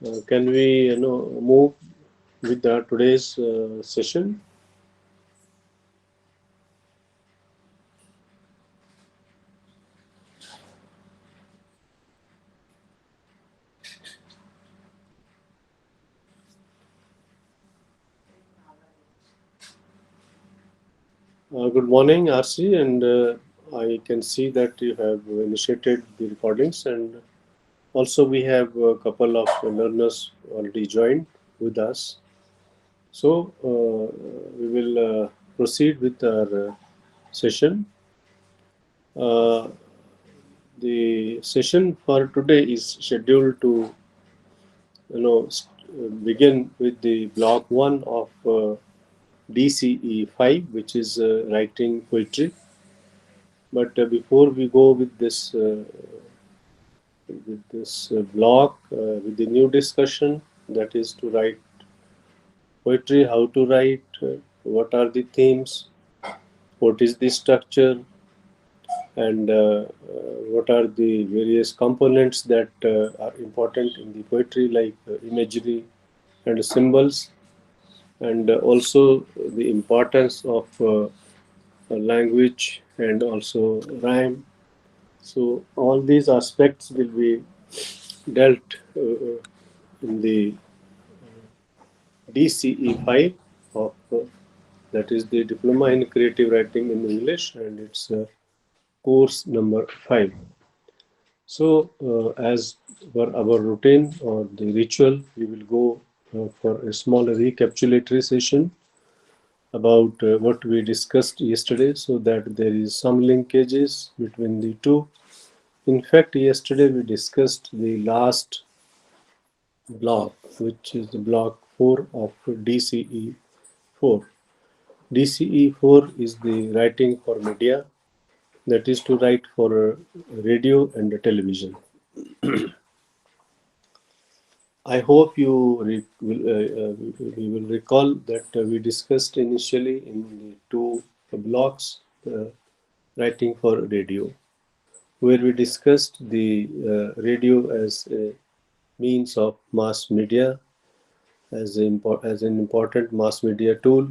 Can we, move with today's session? Good morning, RC, and I can see that you have initiated the recordings, and also we have a couple of learners already joined with us. So we will proceed with our session. Uh, the session for today is scheduled to, begin with the block one of DCE-05, which is writing poetry. But before we go with this block, with the new discussion, that is to write poetry, how to write, what are the themes, what is the structure, and what are the various components that are important in the poetry, like imagery and symbols, and also the importance of language and also rhyme. So all these aspects will be dealt in the DCE-05 of that is the Diploma in Creative Writing in English, and it's course number 5. So as per our routine or the ritual, we will go for a small recapitulatory session about what we discussed yesterday, so that there is some linkages between the two. In fact, yesterday we discussed the last block, which is the block 4 of DCE 4. DCE 4 is the writing for media, that is to write for radio and television. I hope we will recall that we discussed initially in the two blocks writing for radio, where we discussed the radio as a means of mass media, as an important mass media tool.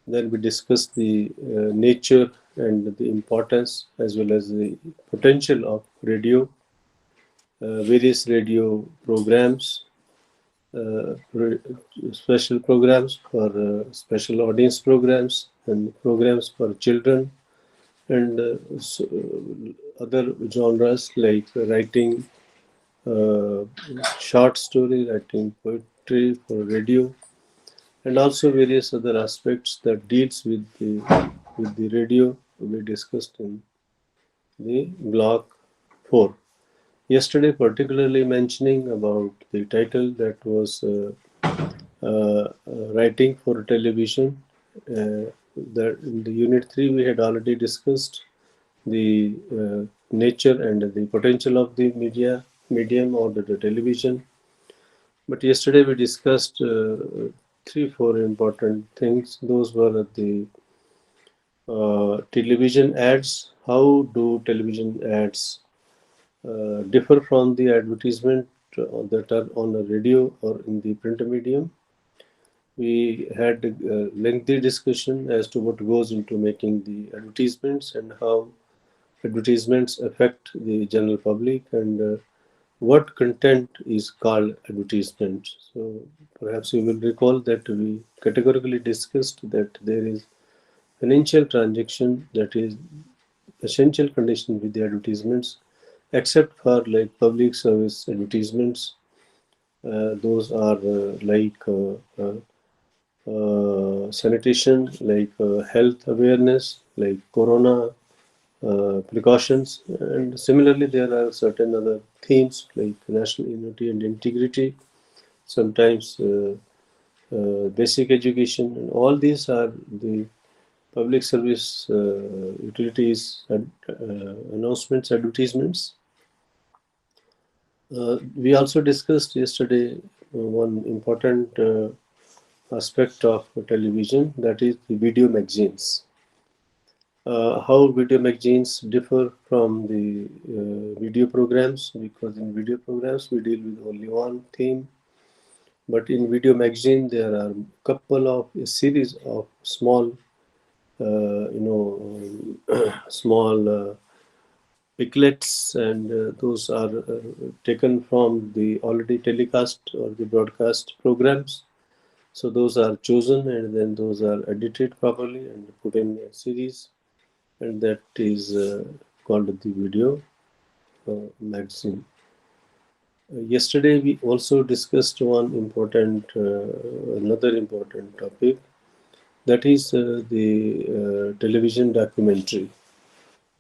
Then we discussed the nature and the importance as well as the potential of radio, various radio programs, uh, special programs for special audience programs and programs for children, and other genres like writing uh, short story, writing poetry for radio, and also various other aspects that deals with the radio we discussed in the block 4. Yesterday, particularly mentioning about the title that was writing for television. That in the unit 3 we had already discussed the nature and the potential of the medium or the television. But yesterday we discussed 3 4 important things. Those were the television ads. How do television ads differ from the advertisement that are on the radio or in the print medium? We had a lengthy discussion as to what goes into making the advertisements and how advertisements affect the general public, and what content is called advertisement. So perhaps you will recall that we categorically discussed that there is financial transaction that is essential condition with the advertisements, except for like public service advertisements. Those are sanitation, like health awareness, like corona precautions, and similarly there are certain other themes like national unity and integrity, sometimes basic education, and all these are the public service utilities announcements, advertisements. We also discussed yesterday one important aspect of television, that is the video magazines. How video magazines differ from the video programs, because in video programs we deal with only one theme, but in video magazine there are couple of a series of small small picklets, and those are taken from the already telecast or the broadcast programs. So those are chosen and then those are edited properly and put in a series, and that is called the video magazine. Yesterday we also discussed another important topic, that is the television documentary.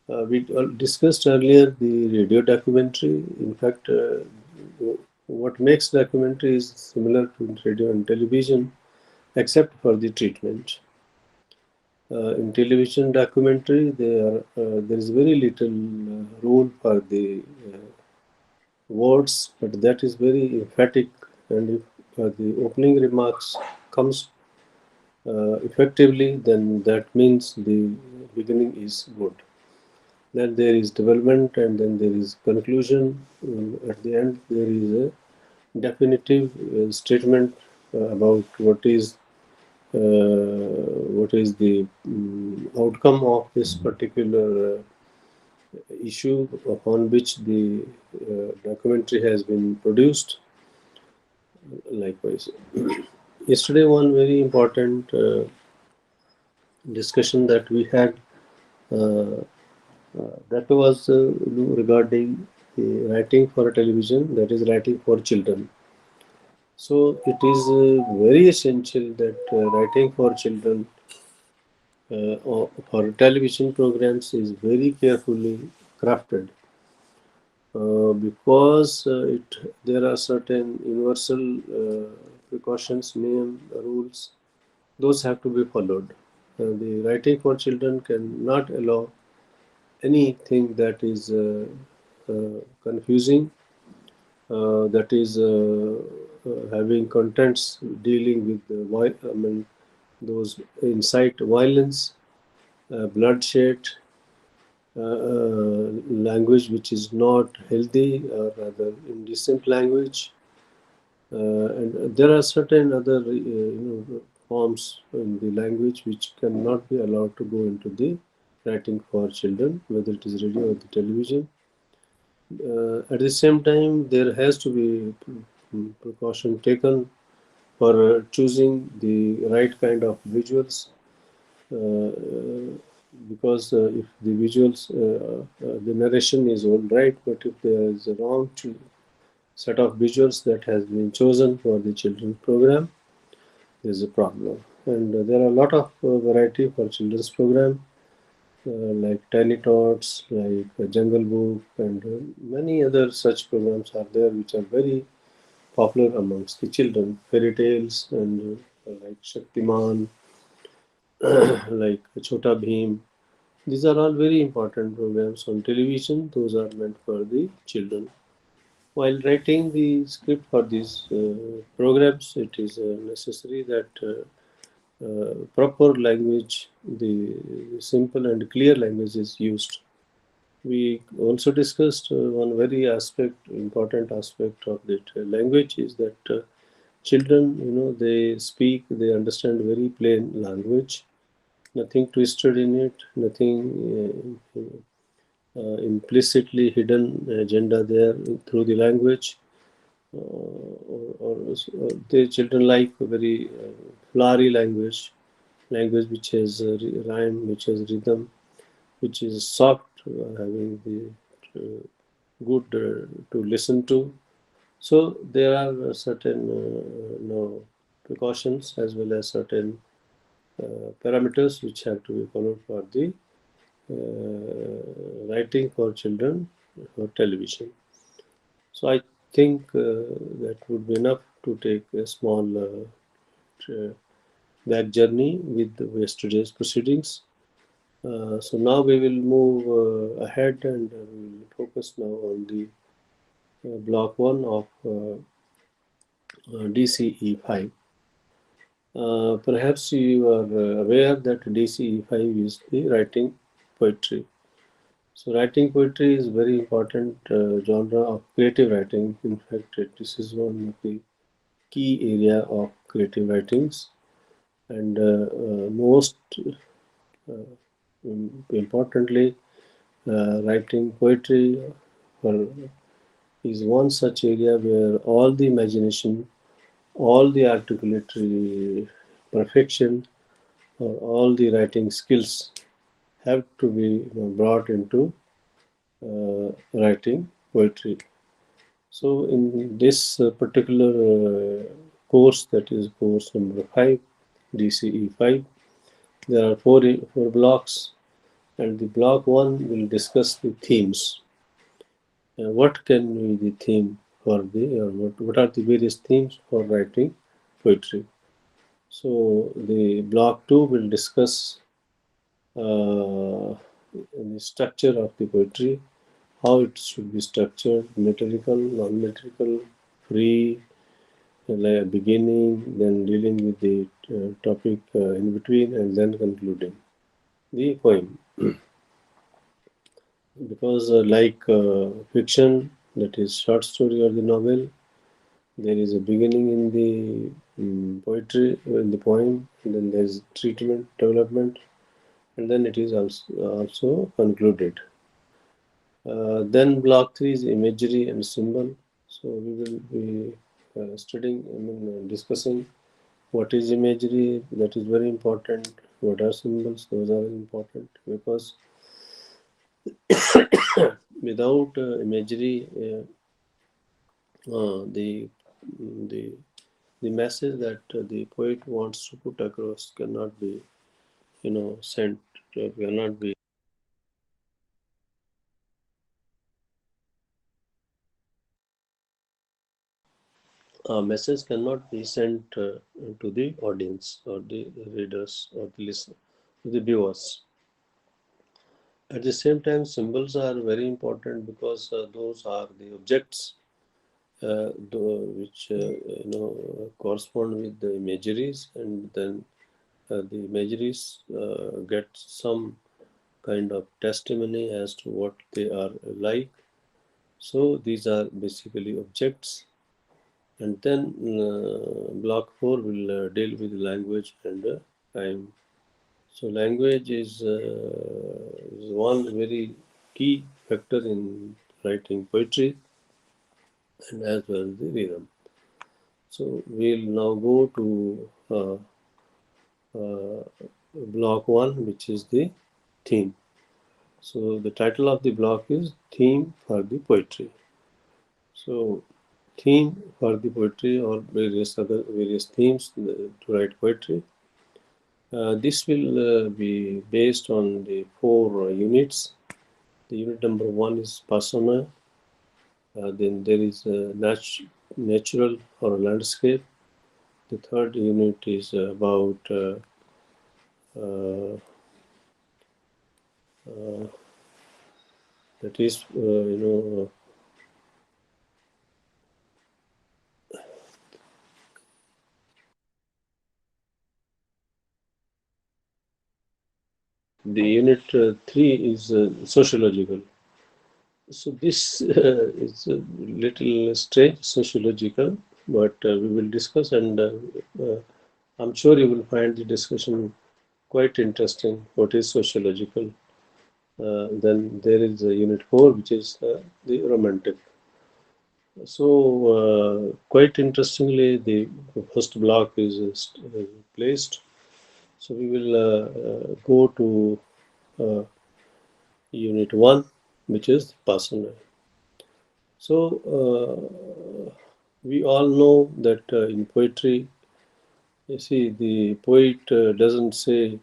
We discussed earlier the radio documentary. In fact, what makes documentary is similar to radio and television, except for the treatment. In television documentary, there is very little role for the words, but that is very emphatic. And if the opening remarks comes effectively, then that means the beginning is good. Then there is development, and then there is conclusion. At the end, there is a definitive statement about what is the outcome of this particular issue upon which the documentary has been produced. Likewise, yesterday one very important discussion that we had, uh, that was regarding the writing for television, that is writing for children. So it is very essential that writing for children or for television programs is very carefully crafted, because there are certain universal precautions, name rules, those have to be followed. The writing for children cannot allow anything that is confusing, that is having contents dealing with those incite violence, bloodshed, language which is not healthy or rather indecent language, and there are certain other forms in the language which cannot be allowed to go into the writing for children, whether it is radio or the television. At the same time, there has to be precaution taken for choosing the right kind of visuals, uh, because if the visuals, the narration is all right, but if there is a wrong set of visuals that has been chosen for the children's program, there is a problem. And there are a lot of variety for children's program, like Tiny Tots, like Jungle Book, and many other such programs are there which are very popular amongst the children. Fairy tales and like Shaktiman, like Chota Bheem. These are all very important programs on television. Those are meant for the children. While writing the script for these programs, it is necessary that proper language, the simple and clear language is used. We also discussed one very important aspect of that language is that children, they speak, they understand very plain language, nothing twisted in it, nothing implicitly hidden agenda there through the language. Or the children like very flowery language which has rhyme, which has rhythm, which is soft, having the good to listen to. So there are certain precautions as well as certain parameters which have to be followed for the writing for children for television. So I think that would be enough to take a small back journey with yesterday's proceedings. So now we will move ahead, and we will focus now on the block 1 of DCE-05. Perhaps you are aware that DCE-05 is the writing poetry. So writing poetry is very important genre of creative writing. In fact, this is one of the key area of creative writings, and most importantly, writing poetry for, is one such area where all the imagination, all the articulatory perfection, or all the writing skills have to be brought into writing poetry. So in this particular course, that is course number 5, DCE-05, there are four blocks, and the block 1 will discuss the themes. What can be the theme for the, or what are the various themes for writing poetry? So the block 2 will discuss the structure of the poetry, how it should be structured, metrical, non-metrical, free, beginning, then dealing with the topic in between, and then concluding the poem. Because like fiction, that is short story or the novel, there is a beginning in the poetry, in the poem, and then there is treatment, development, and then it is also concluded. Then block 3 is imagery and symbol. So we will be studying, discussing what is imagery, that is very important. What are symbols, those are important, because without imagery, the the the message that the poet wants to put across cannot be, sent, cannot be. A message cannot be sent to the audience or the readers or the listener, to the viewers. At the same time, symbols are very important because those are the objects which correspond with the imageries, and then the imageries get some kind of testimony as to what they are like. So these are basically objects. And then block 4 will deal with language and time. So language is one very key factor in writing poetry, and as well as the rhythm. So we'll now go to block 1, which is the theme. So the title of the block is Theme for the Poetry. So theme for the poetry, or various themes to write poetry. This will be based on the 4 units. The unit number 1 is persona. Then there is natural or landscape. The third unit is about that is the unit 3 is sociological. So this is a little strange, sociological, but we will discuss, and I'm sure you will find the discussion quite interesting. What is sociological? Then there is unit 4, which is the romantic. So quite interestingly, the first block is placed. So we will go to unit 1, which is personal. So we all know that in poetry, you see, the poet doesn't say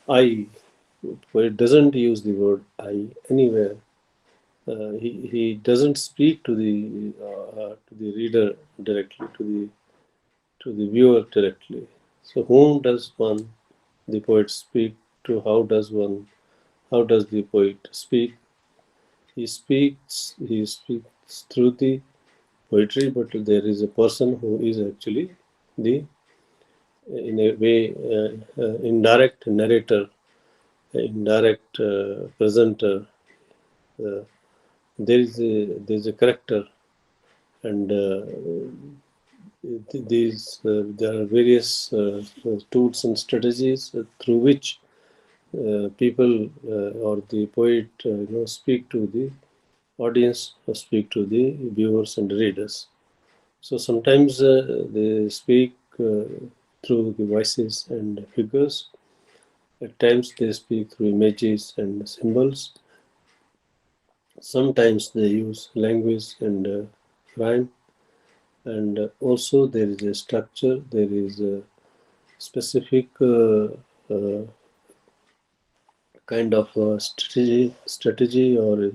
I. Poet doesn't use the word I anywhere. He doesn't speak to the reader directly, to the viewer directly. So whom does the poet speak to? How does the poet speak? He speaks through the poetry, but there is a person who is actually the, in a way, indirect narrator indirect presenter. Uh, there is a character, and there are various tools and strategies through which people or the poet speak to the audience or speak to the viewers and readers. So sometimes they speak through the voices and figures. At times they speak through images and symbols. Sometimes they use language and rhyme. And also there is a structure. There is a specific kind of strategy or a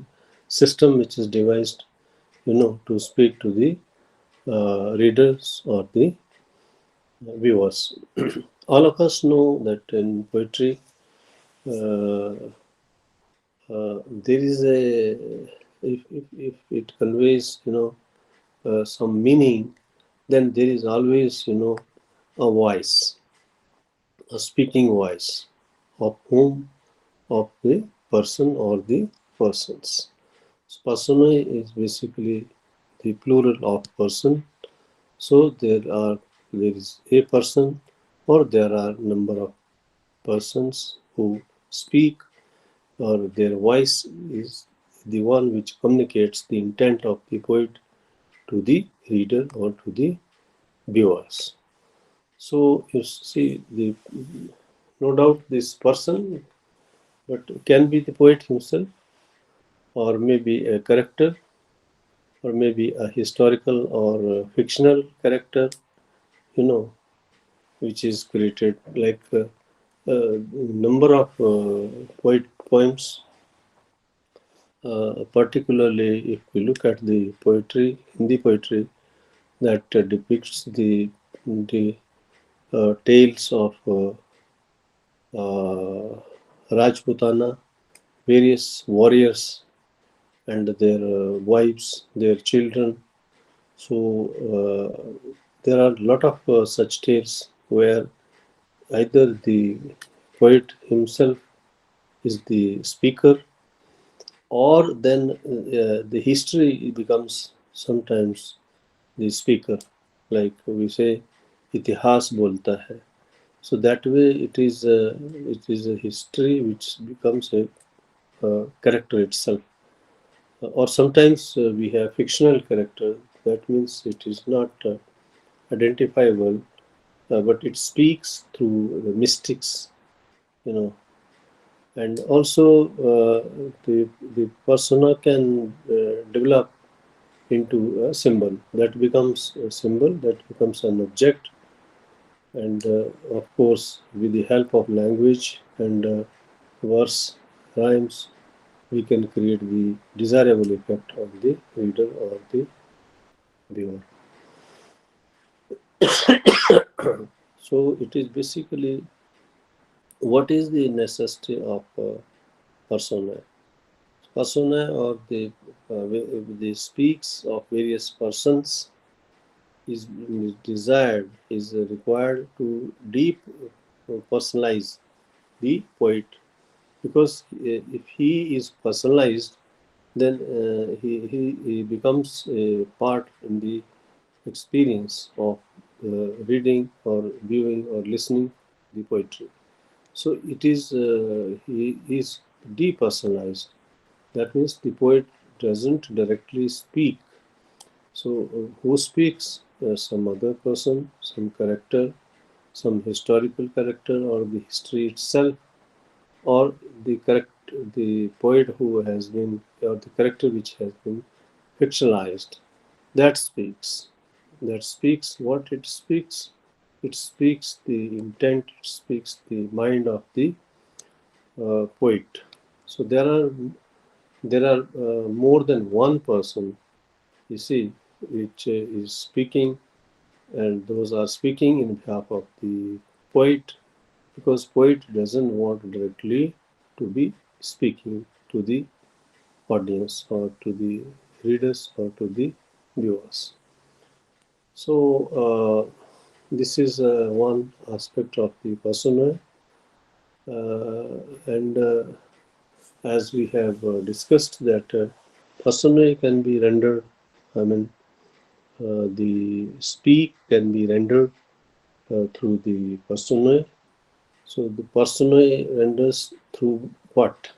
system which is devised, to speak to the readers or the viewers. All of us know that in poetry, uh, there is if it conveys, some meaning, then there is always, a voice, a speaking voice of whom, of the person or the persons. So personae is basically the plural of person. So there is a person, or there are number of persons who speak, or their voice is the one which communicates the intent of the poet to the reader or to the viewers. So you see, no doubt this person, but can be the poet himself, or maybe a character, or maybe a historical or fictional character, you know, which is created like number of poems. Particularly, if we look at the poetry, Hindi poetry, that depicts the tales of Rajputana, various warriors and their wives, their children. So there are a lot of such tales where either the poet himself is the speaker, or then the history becomes sometimes the speaker, like we say, itihas bolta hai. So that way it is a history which becomes a character itself. Or sometimes we have fictional character. That means it is not identifiable, but it speaks through the mystics, you know. And also the persona can develop into a symbol. That becomes a symbol. That becomes an object. And of course, with the help of language and verse, rhymes, we can create the desirable effect on the reader or the viewer. So it is basically, what is the necessity of persona? Persona, or the speaks of various persons, is desired, is required to deep personalize the poet, because if he is personalized, then he becomes a part in the experience of reading or viewing or listening the poetry. So it is he is depersonalized. That means the poet doesn't directly speak. So who speaks? Some other person, some character, some historical character, or the history itself, or the poet who has been, or the character which has been fictionalized. That speaks. That speaks what it speaks. It speaks the intent. It speaks the mind of the poet. So there are more than one person, you see, which is speaking, and those are speaking in behalf of the poet, because poet doesn't want directly to be speaking to the audience or to the readers or to the viewers. So this is one aspect of the persona. And as we have discussed that persona can be rendered, I mean, the speak can be rendered through the persona. So the persona renders through what?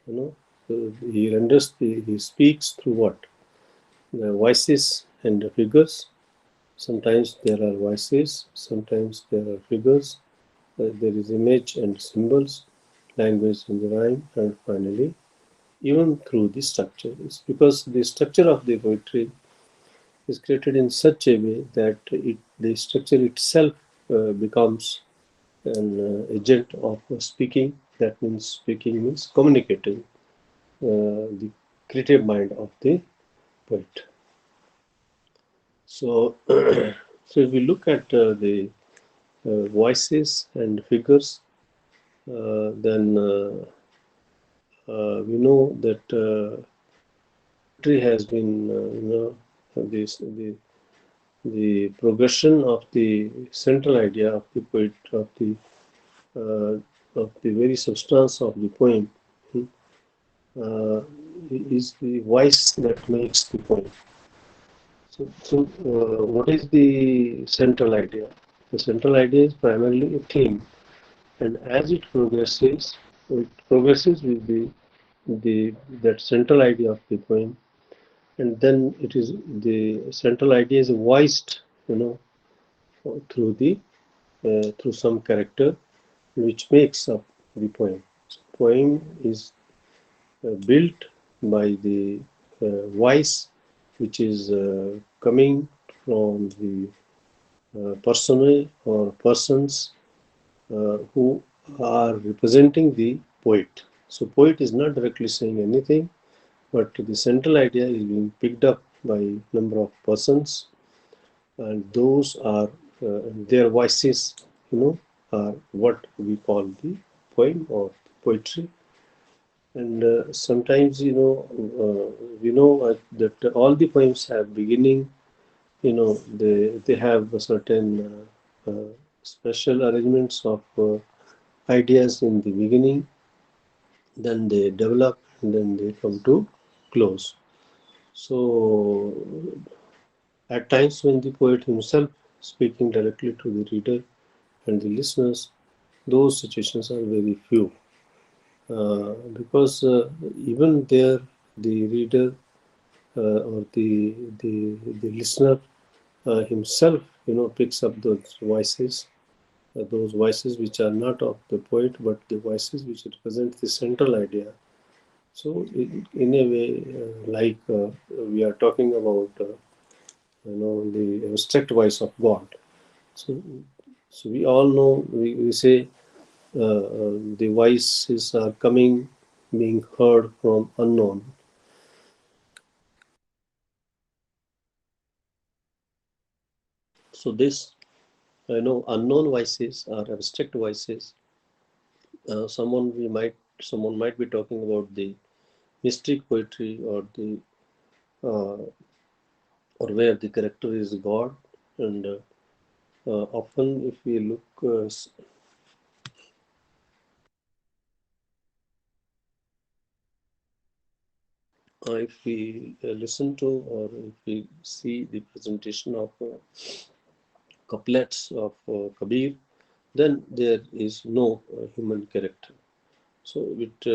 You know, he renders he speaks through what? The voices and the figures. Sometimes there are voices, sometimes there are figures. There is image and symbols, language and the rhyme, and finally, even through the structure. It's because the structure of the poetry is created in such a way that the structure itself becomes an agent of speaking. That means speaking means communicating the creative mind of the poet. So, so if we look at the voices and figures, then we know that poetry has been, this the progression of the central idea of the poet uh, of the very substance of the poem uh, is the voice that makes the poem. So, what is the central idea? The central idea is primarily a theme, and as it progresses with the that central idea of the poem, and then it is the central idea is voiced, you know, through the through some character, which makes up the poem. So poem is built by the voice, which is coming from the persona or persons who are representing the poet. So poet is not directly saying anything, but the central idea is being picked up by number of persons, and those are their voices, you know, are what we call the poem or poetry. And sometimes, we know that all the poems have beginning. They have a certain special arrangements of ideas in the beginning, then they develop, and then they come to close. So at times when the poet himself speaking directly to the reader and the listeners, those situations are very few, because even there the reader or the listener himself, picks up those voices which are not of the poet, but the voices which represent the central idea. So, in a way, like we are talking about, the abstract voice of God. So, so we all know, we say the voices are coming, being heard from unknown. So this, unknown voices are abstract voices. Someone might be talking about the mystic poetry or the uh, or where the character is God, and often if we look, if we listen to or if we see the presentation of couplets of Kabir, then there is no human character. So it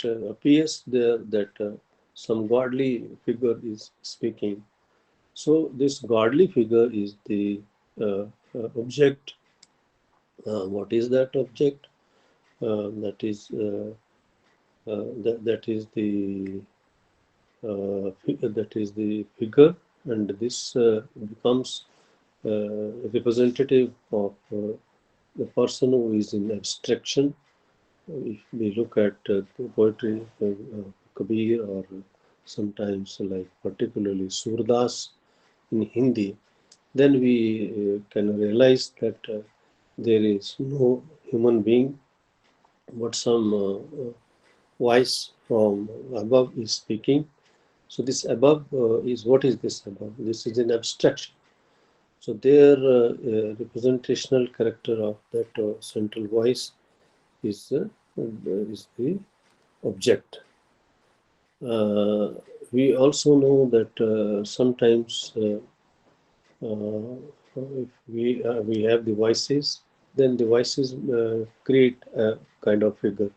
appears there that some godly figure is speaking. So this godly figure is the object. What is that object? That is the that is the figure, and this becomes representative of the person who is in abstraction. If we look at the poetry of Kabir, or sometimes like particularly Surdas in Hindi, then we can realize that there is no human being, but some voice from above is speaking. So this above is, what is this above? This is an abstraction. So their representational character of that central voice is the object. Uh, we also know that sometimes if we have the voices, then the voices create a kind of figure.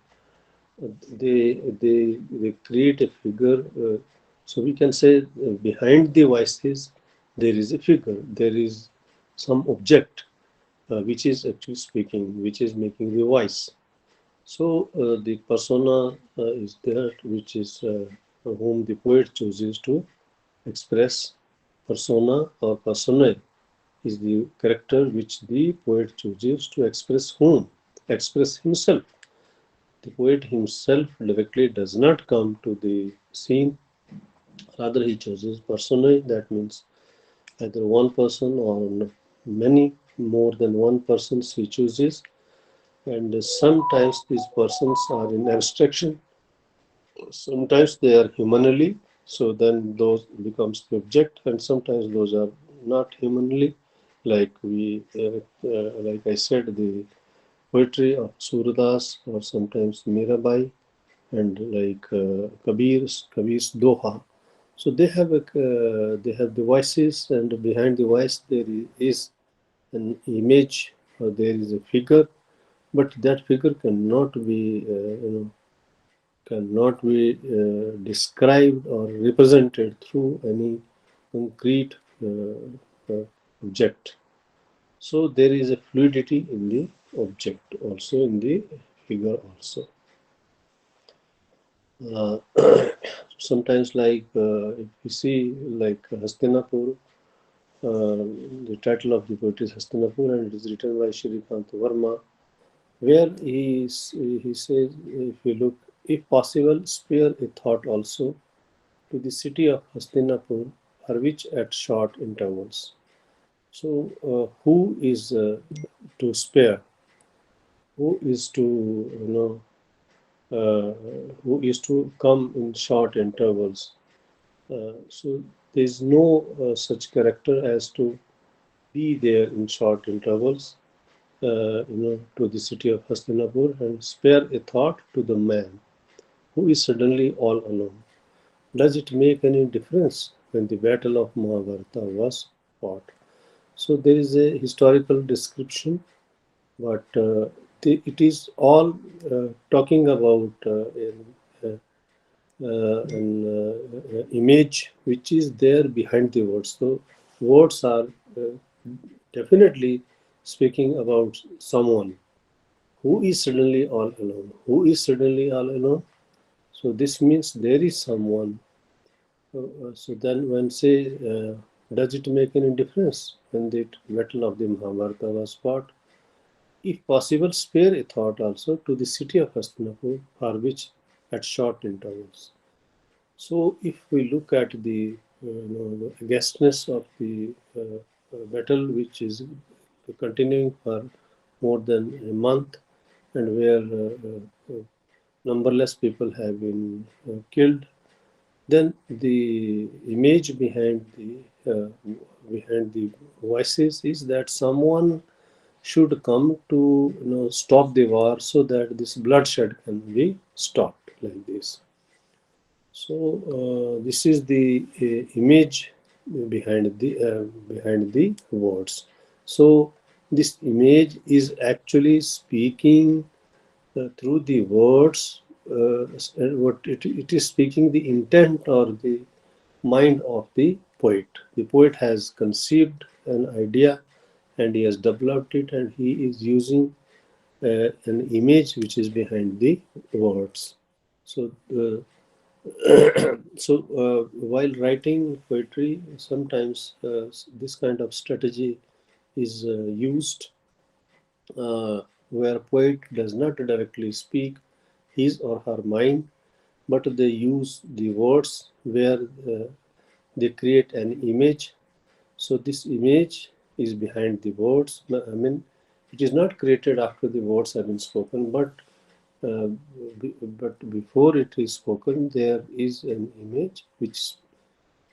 They create a figure. So we can say behind the voices there is a figure. There is some object which is actually speaking, which is making the voice. So the persona is there, which is whom the poet chooses to express. Persona or personae is the character which the poet chooses to express whom? Express himself. The poet himself directly does not come to the scene, rather he chooses personae. That means either one person or many more than one persons he chooses, and sometimes these persons are in abstraction, sometimes they are humanly, so then those becomes the object, and sometimes those are not humanly, like like I said, the poetry of Surdas or sometimes Mirabai, and like Kabir's Doha. So they have the voices, and behind the voice there is an image, or there is a figure, but that figure cannot be described or represented through any concrete uh, object. So there is a fluidity in the object, also in the figure also. Uh, Sometimes, like if you see, like Hastinapur, the title of the poetry is Hastinapur, and it is written by Shrikant Verma, where he says, if you look, if possible, spare a thought also to the city of Hastinapur, for which at short intervals. So, who is to spare? Who is to uh, who is to come in short intervals? So there is no such character as to be there in short intervals. To the city of Hastinapur and spare a thought to the man who is suddenly all alone. Does it make any difference when the battle of Mahabharata was fought? So there is a historical description, but it is all talking about an image which is there behind the words. So words are definitely speaking about someone who is suddenly all alone. Who is suddenly all alone? So this means there is someone. So then, when say, does it make any difference when the battle of the Mahabharata was fought? If possible, spare a thought also to the city of Hastinapur, for which at short intervals. So, if we look at the vastness of the battle, which is continuing for more than a month, and where numberless people have been killed, then the image behind the voices is that someone should come to stop the war so that this bloodshed can be stopped like this. So this is the image behind the words. So this image is actually speaking through the words. What it is speaking the intent or the mind of the poet. The poet has conceived an idea and he has developed it, and he is using an image which is behind the words. So, while writing poetry, sometimes this kind of strategy is used, where poet does not directly speak his or her mind, but they use the words where they create an image. So this image is behind the words. I mean, it is not created after the words have been spoken, uh, but before it is spoken, there is an image which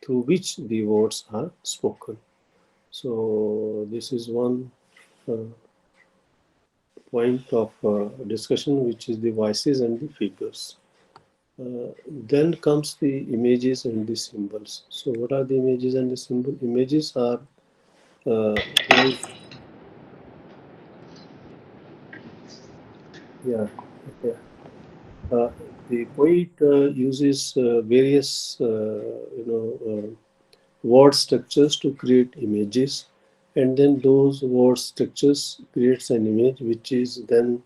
through which the words are spoken. So this is one point of discussion, which is the voices and the figures. Then comes the images and the symbols. So what are the images and the symbol? Images are like, yeah, okay. Uh, the poet uses various word structures to create images, and then those word structures creates an image which is then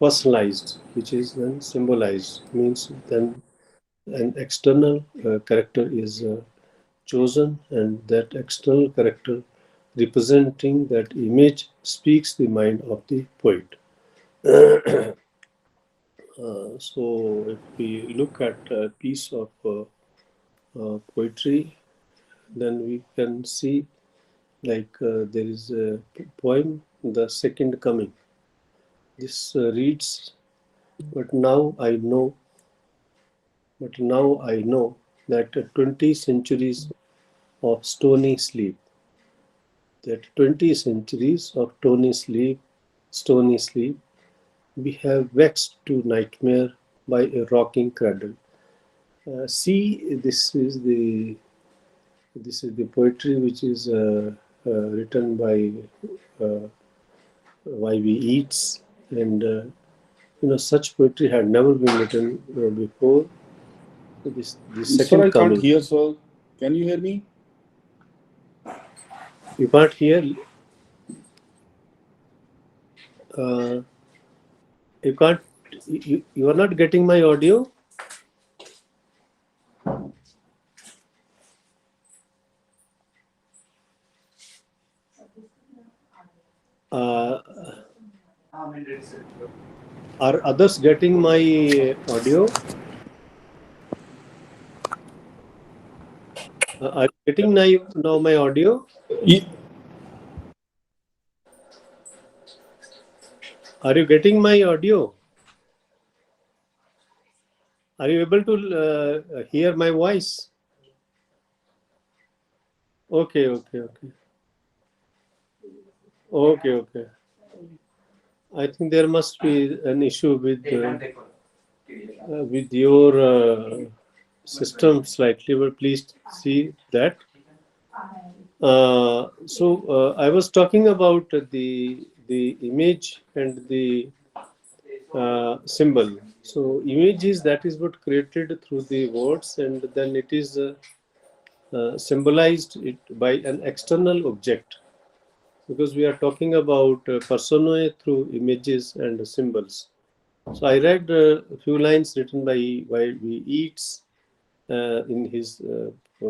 personalized, which is then symbolized. Means then an external character is chosen, and that external character representing that image speaks the mind of the poet. So if we look at a piece of poetry, then we can see like there is a poem, The Second Coming. This reads, but now I know, but now I know that 20 centuries of stony sleep, that 20 centuries of stony sleep, we have vexed to nightmare by a rocking cradle. See, this is the poetry which is written by uh, Y.V. Yeats, and such poetry had never been written before. So the Sir, second I can't coming. hear, sir. Can you hear me? You can't hear. Uh, you can't. You are not getting my audio. Uh, are others getting my audio? Are you getting now my audio? Ye- Are you getting my audio? Are you able to hear my voice? Okay, okay, okay. Okay, okay. I think there must be an issue with your system slightly, but please see that. I was talking about the image and the symbol. So image is that is what created through the words, and then it is symbolized it by an external object, because we are talking about personae through images and symbols. So I read a few lines written by Y.V. Yeats in his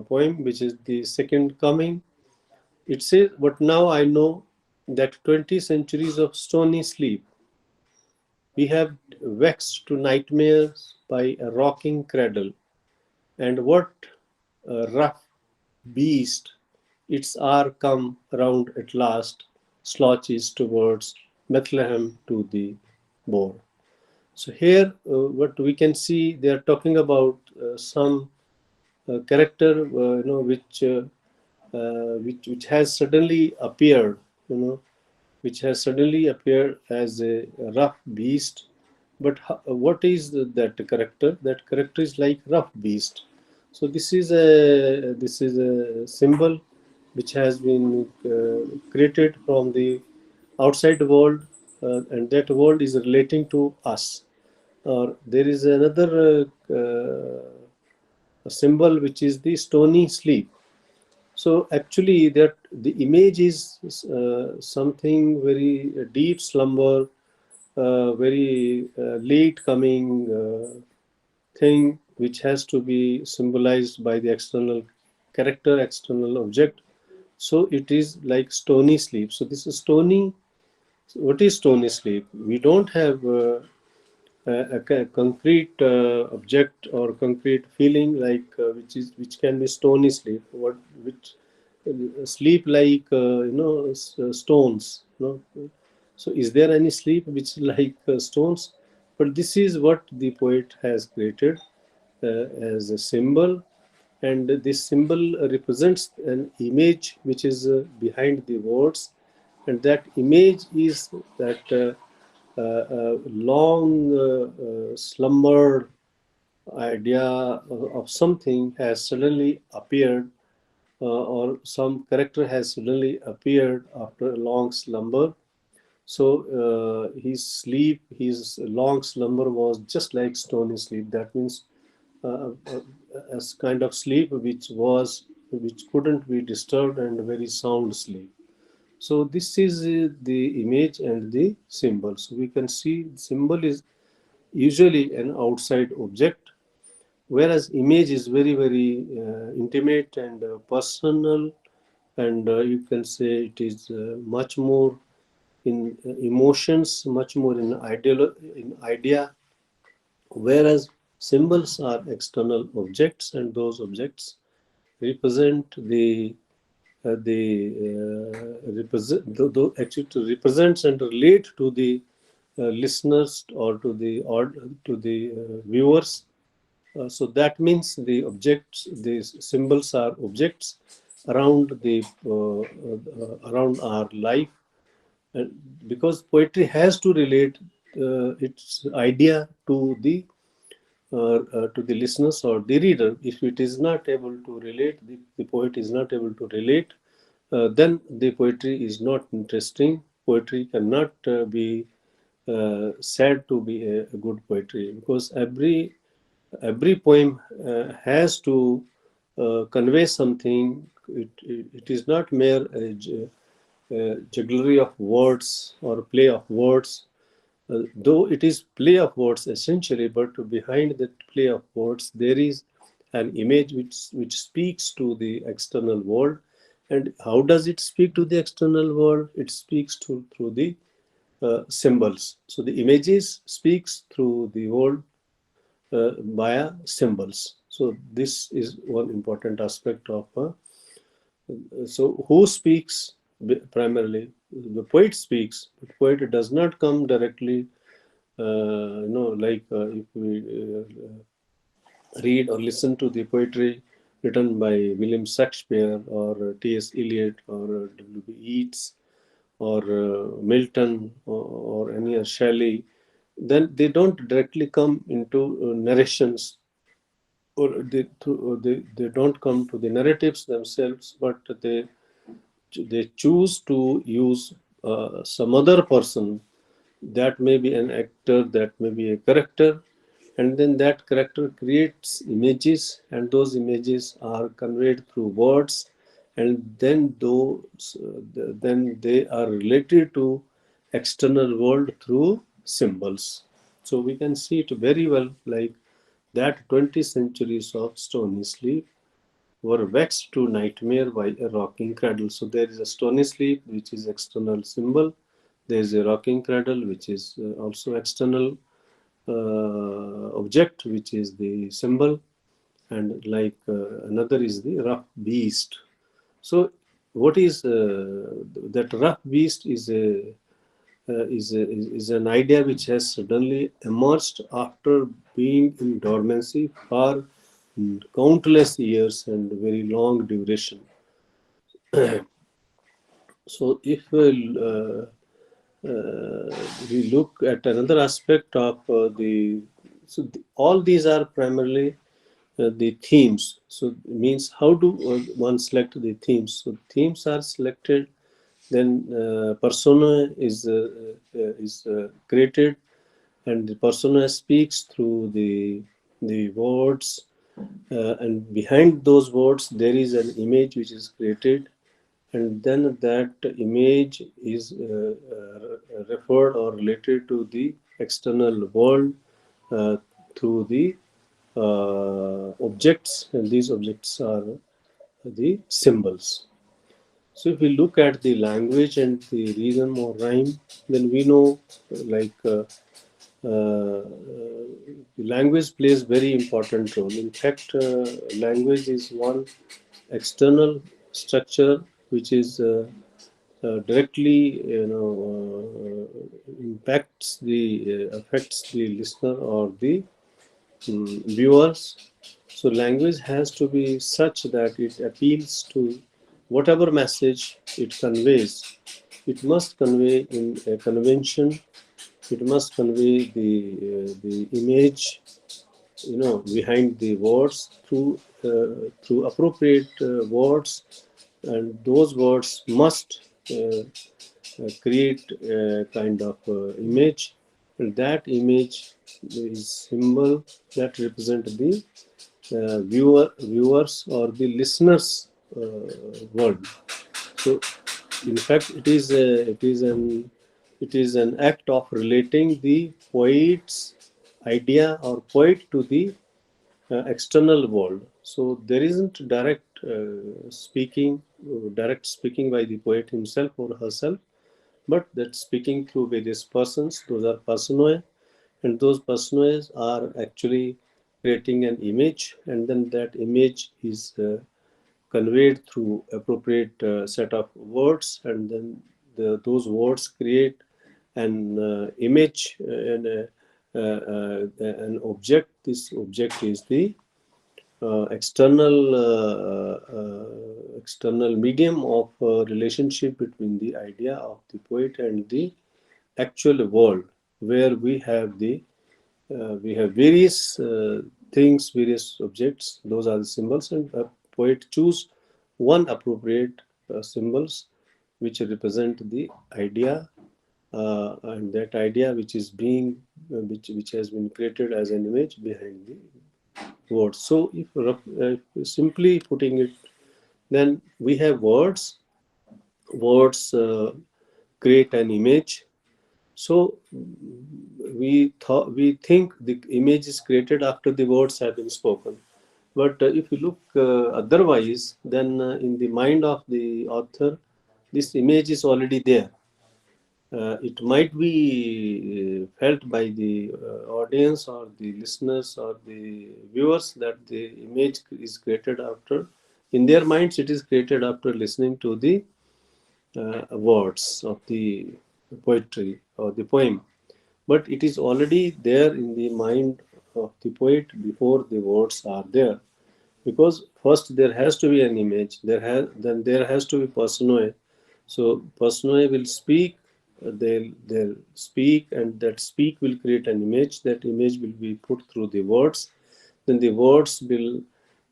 poem, which is The Second Coming. It says, but now I know that 20 centuries of stony sleep we have vexed to nightmares by a rocking cradle, and what a rough beast its hour come round at last, slouches towards Bethlehem to the boar. So here, what we can see, they are talking about some character, which has suddenly appeared, which has suddenly appeared as a rough beast. But what is that character? That character is like rough beast. So this is a symbol which has been created from the outside world, and that world is relating to us. Or there is another symbol which is the stony sleep. So actually, that the image is something very deep slumber, very late coming thing, which has to be symbolized by the external character, external object. So it is like stony sleep. So this is stony. What is stony sleep? We don't have a concrete object or concrete feeling like which can be stony sleep. What which sleep like stones. So is there any sleep which is like stones? But this is what the poet has created as a symbol, and this symbol represents an image which is behind the words, and that image is that long slumbered idea of something has suddenly appeared, or some character has suddenly appeared after a long slumber. So his long slumber was just like stony sleep. That means a kind of sleep which couldn't be disturbed, and very sound sleep. So this is the image and the symbol. So we can see symbol is usually an outside object, whereas image is very intimate and personal, and you can say it is much more in emotions, much more in idea, whereas symbols are external objects, and those objects represent actually to represents and relate to the listeners, or to the viewers. So that means the objects, these symbols are objects around the around our life, and because poetry has to relate its idea to the listeners or the reader. If it is not able to relate, the poet is not able to relate, then the poetry is not interesting. Poetry cannot be said to be a good poetry, because every poem has to convey something. It is not mere jugglery of words or play of words, though it is play of words essentially, but behind that play of words there is an image which speaks to the external world. And how does it speak to the external world? It speaks through the symbols. So the images speaks through the world via symbols. So this is one important aspect of so who speaks primarily? The poet speaks, but poet does not come directly. Like if we read or listen to the poetry written by William Shakespeare, or T.S. Eliot, or W.B. Yeats, or Milton, or any other Shelley, then they don't directly come into narrations, or they don't come to the narratives themselves, but they choose to use some other person. That may be an actor, that may be a character, and then that character creates images, and those images are conveyed through words, and then then they are related to external world through symbols. So we can see it very well, like that 20 centuries of stony sleep were vexed to nightmare by a rocking cradle. So there is a stony sleep, which is external symbol. There is a rocking cradle, which is also external object, which is the symbol. And like another is the rough beast. So what is that rough beast is an idea which has suddenly emerged after being in dormancy for countless years and very long duration. So if we look at another aspect of all these are primarily the themes. So it means how do one select the themes? So themes are selected, then persona is created, and the persona speaks through the words, and behind those words there is an image which is created, and then that image is referred or related to the external world uh, through the objects, and these objects are the symbols. So if we look at the language and the rhythm or rhyme, then we know like the language plays very important role. In fact, language is one external structure which is directly, impacts the affects the listener or the viewers. So language has to be such that it appeals to whatever message it conveys. It must convey in a convention. It must convey the image, behind the words through appropriate words, and those words must create a kind of image, and that image is symbol that represent the viewers or the listeners world. So in fact it is an act of relating the poet's idea or poet to the external world. So there isn't direct speaking by the poet himself or herself, but that speaking through various persons. Those are personae, and those personae are actually creating an image, and then that image is conveyed through appropriate set of words, and then those words create an image and an object. This object is the external medium of relationship between the idea of the poet and the actual world, where we have various things, various objects. Those are the symbols, and a poet choose one appropriate symbols which represent the idea, and that idea which has been created as an image behind the words. So if simply putting it, then we have words. Words create an image. So we think the image is created after the words have been spoken. But if you look otherwise, then in the mind of the author, this image is already there. It might be felt by the audience or the listeners or the viewers that the image is created after, in their minds, it is created after listening to the words of the poetry or the poem. But it is already there in the mind of the poet before the words are there, because first there has to be an image, then there has to be personae. So personae will speak, they'll speak, and that speak will create an image. That image will be put through the words. Then the words will,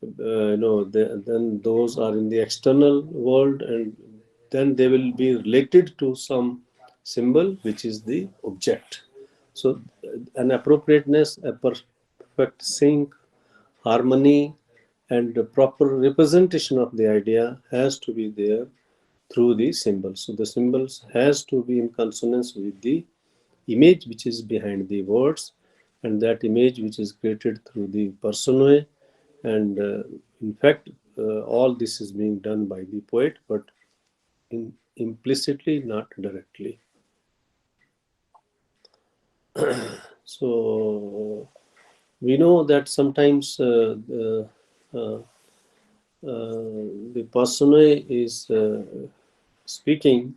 then those are in the external world, and then they will be related to some symbol, which is the object. So an appropriateness, a perfect sync, harmony, and the proper representation of the idea has to be there through the symbols. So the symbols has to be in consonance with the image which is behind the words, and that image which is created through the personae. And in fact, all this is being done by the poet, but implicitly, not directly. So we know that sometimes uh, the personae is speaking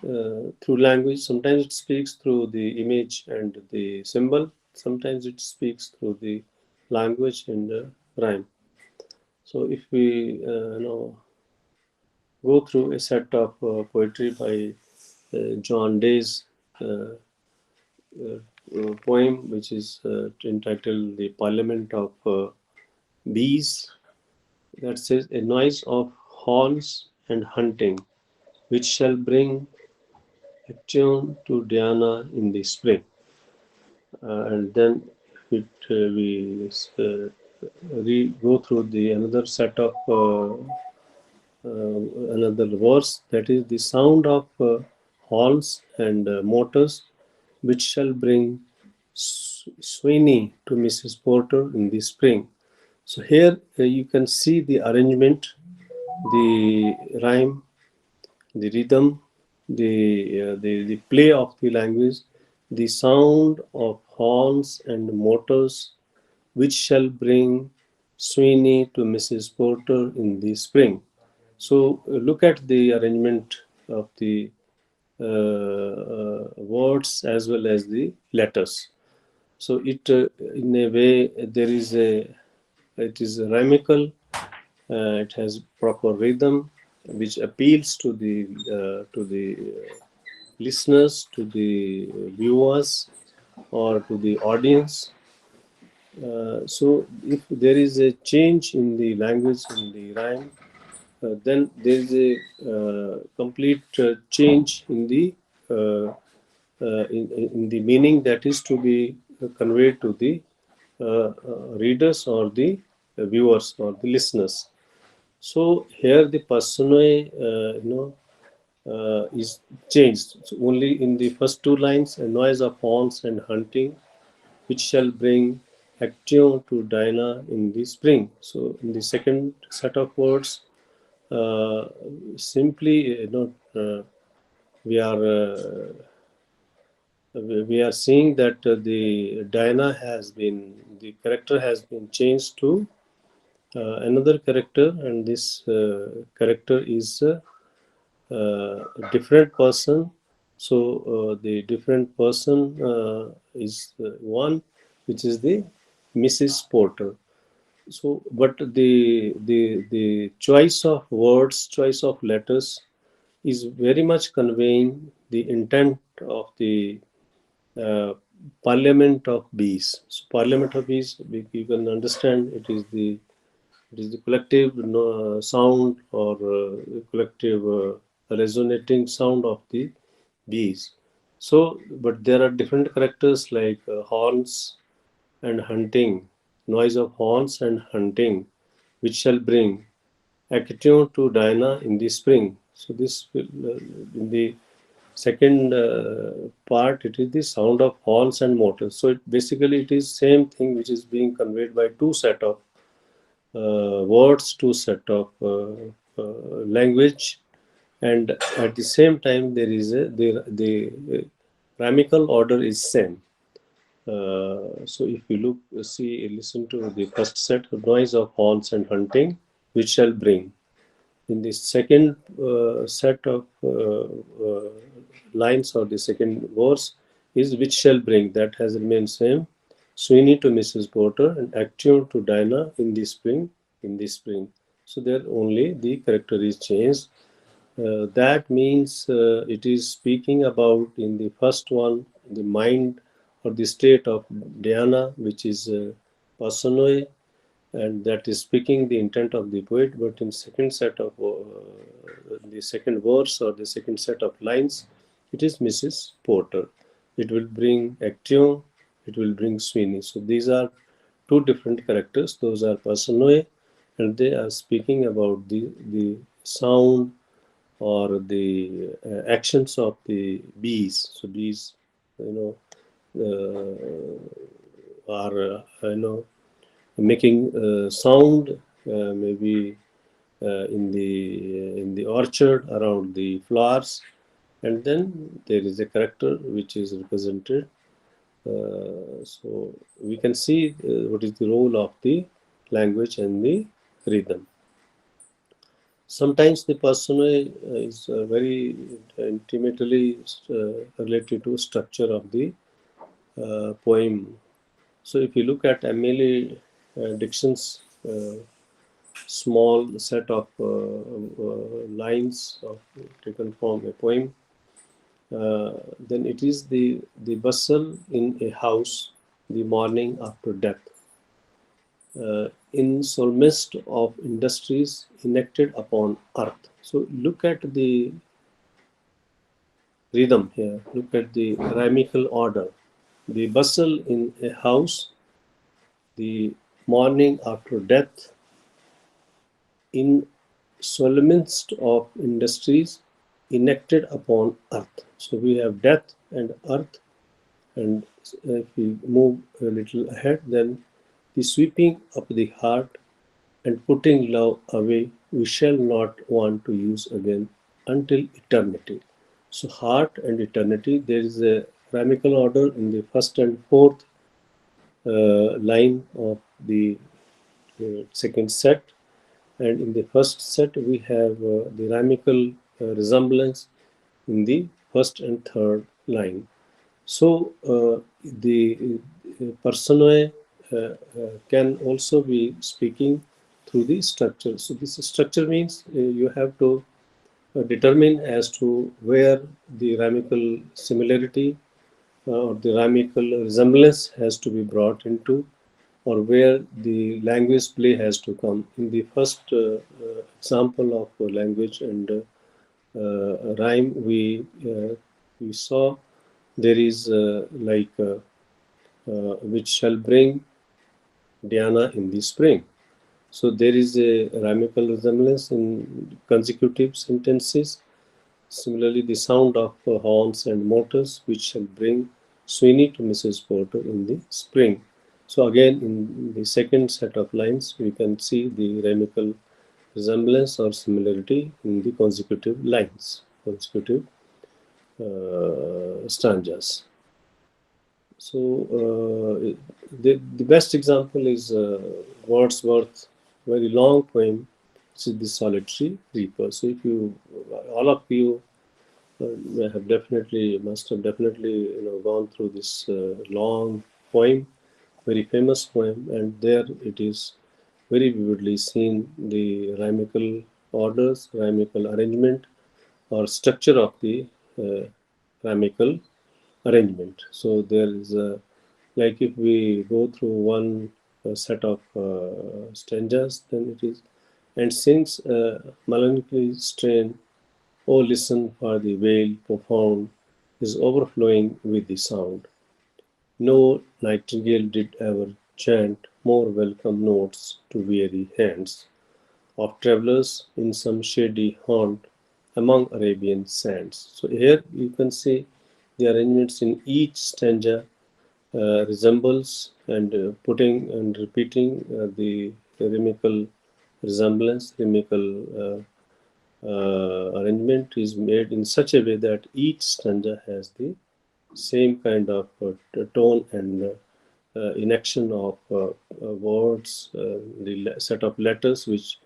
through language. Sometimes it speaks through the image and the symbol. Sometimes it speaks through the language and rhyme. So if we go through a set of poetry by John Day's poem, which is entitled "The Parliament of Bees," that says, "A noise of horns and hunting, which shall bring a tune to Diana in the spring." And then we go through the another set of another verse, that is the sound of horns and motors, which shall bring Sweeney to Mrs. Porter in the spring. So here you can see the arrangement, the rhyme, the rhythm, the play of the language, the sound of horns and motors, which shall bring Sweeney to Mrs. Porter in the spring. So look at the arrangement of the words as well as the letters. So it in a way there is a it is rhymical, it has proper rhythm, which appeals to the listeners, to the viewers, or to the audience. So if there is a change in the language, in the rhyme, then there is a complete change in the uh, in the meaning that is to be conveyed to the readers or the viewers or the listeners. So here the personae, is changed. So only in the first two lines, a noise of horns and hunting, which shall bring action to Dinah in the spring. So in the second set of words, uh, simply, we are we are seeing that the character has been changed to another character, and this character is a different person. So the different person is one, which is the Mrs. Porter. So, but the choice of words, choice of letters, is very much conveying the intent of the uh, Parliament of Bees. So, Parliament of Bees, you can understand it is the collective sound or collective resonating sound of the bees. So, but there are different characters like horns and hunting, noise of horns and hunting, which shall bring Actune to Diana in the spring. So this will, in the second part, it is the sound of horns and motors. So basically it is same thing which is being conveyed by two set of words, two set of language, and at the same time there is the rhymical order is same. So if you listen to the first set, noise of horns and hunting, which shall bring. In the second set of lines or the second verse is which shall bring, that has remained same. Sweeney to Mrs. Porter and Actune to Dinah in the spring, in the spring. So there only the character is changed. That means it is speaking about in the first one the mind or the state of Diana, which is personae, and that is speaking the intent of the poet. But in second set of the second verse or the second set of lines, it is Mrs. Porter. It will bring Actune, it will bring Sweeney. So these are two different characters. Those are personae, and they are speaking about the sound or the actions of the bees. So bees, you know, are making sound, maybe in the orchard around the flowers, and then there is a character which is represented. So we can see what is the role of the language and the rhythm. Sometimes the persona is very intimately related to structure of the poem. So if you look at Emily Dixon's small set of lines taken from a poem, then it is the bustle in a house, the morning after death, in solemnest of industries enacted upon earth. So look at the rhythm here, look at the rhymical order. The bustle in a house, the morning after death, in solemnest of industries enacted upon earth. So we have death and earth, and if we move a little ahead, then the sweeping of the heart and putting love away, we shall not want to use again until eternity. So heart and eternity, there is a rhymical order in the first and fourth line of the second set, and in the first set we have the rhymical resemblance in the first and third line. So the personae can also be speaking through the structure. So this structure means you have to determine as to where the rhymical similarity or the rhymical resemblance has to be brought into, or where the language play has to come. In the first example of language and rhyme, we saw there is which shall bring Diana in the spring. So there is a rhymical resemblance in consecutive sentences. Similarly, the sound of horns and motors, which shall bring Sweeney to Mrs. Porter in the spring. So again, in the second set of lines, we can see the rhymical resemblance or similarity in the consecutive lines, consecutive stanzas. So the best example is Wordsworth's very long poem, which is the Solitary Reaper. So if you, all of you, have definitely must have definitely gone through this long poem, very famous poem, and there it is very vividly seen the rhymical orders, rhymical arrangement, or structure of the rhymical arrangement. So there is a, like if we go through one set of stanzas, then it is, and sings a melancholy strain. Oh, listen, for the wail profound is overflowing with the sound. No nightingale did ever chant more welcome notes to weary hands of travelers in some shady haunt among Arabian sands. So here you can see the arrangements in each stanza resembles and putting and repeating the rhythmical resemblance, rhythmical arrangement is made in such a way that each stanza has the same kind of tone and inaction of words, the set of letters which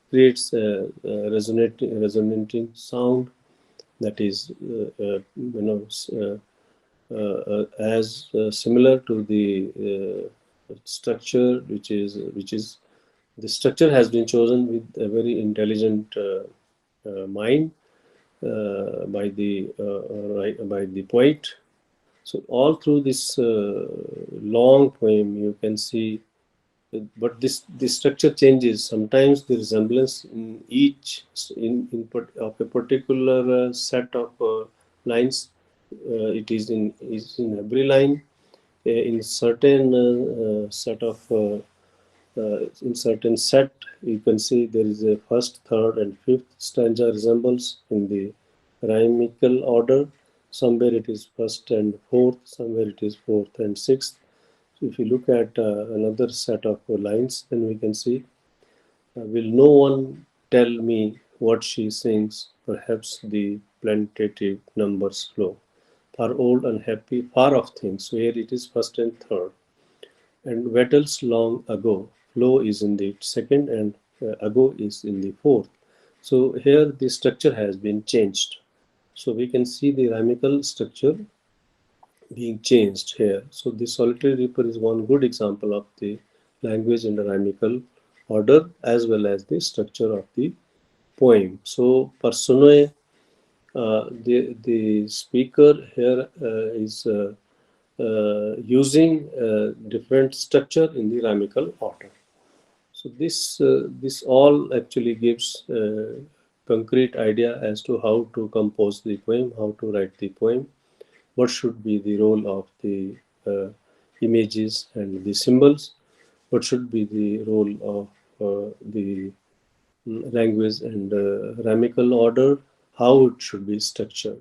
creates a resonating sound that is as similar to the structure which is the structure has been chosen with a very intelligent mind by the poet. So all through this long poem, you can see, but this structure changes. Sometimes the resemblance in each of a particular set of lines, it is in every line. In certain set of in certain set, you can see there is a first, third, and fifth stanza resembles in the rhymical order. Somewhere it is first and fourth, somewhere it is fourth and sixth. So if you look at another set of lines, then we can see, will no one tell me what she sings? Perhaps the plaintive numbers flow. For old unhappy, far off things, where it is first and third. And battles long ago, flow is in the second, and ago is in the fourth. So here the structure has been changed. So we can see the rhymical structure being changed here. So the solitary reaper is one good example of the language in the rhymical order as well as the structure of the poem. So personae, the speaker here is using different structure in the rhymical order. So this all actually gives concrete idea as to how to compose the poem, how to write the poem, what should be the role of the images and the symbols, what should be the role of the language and rhymical order, how it should be structured.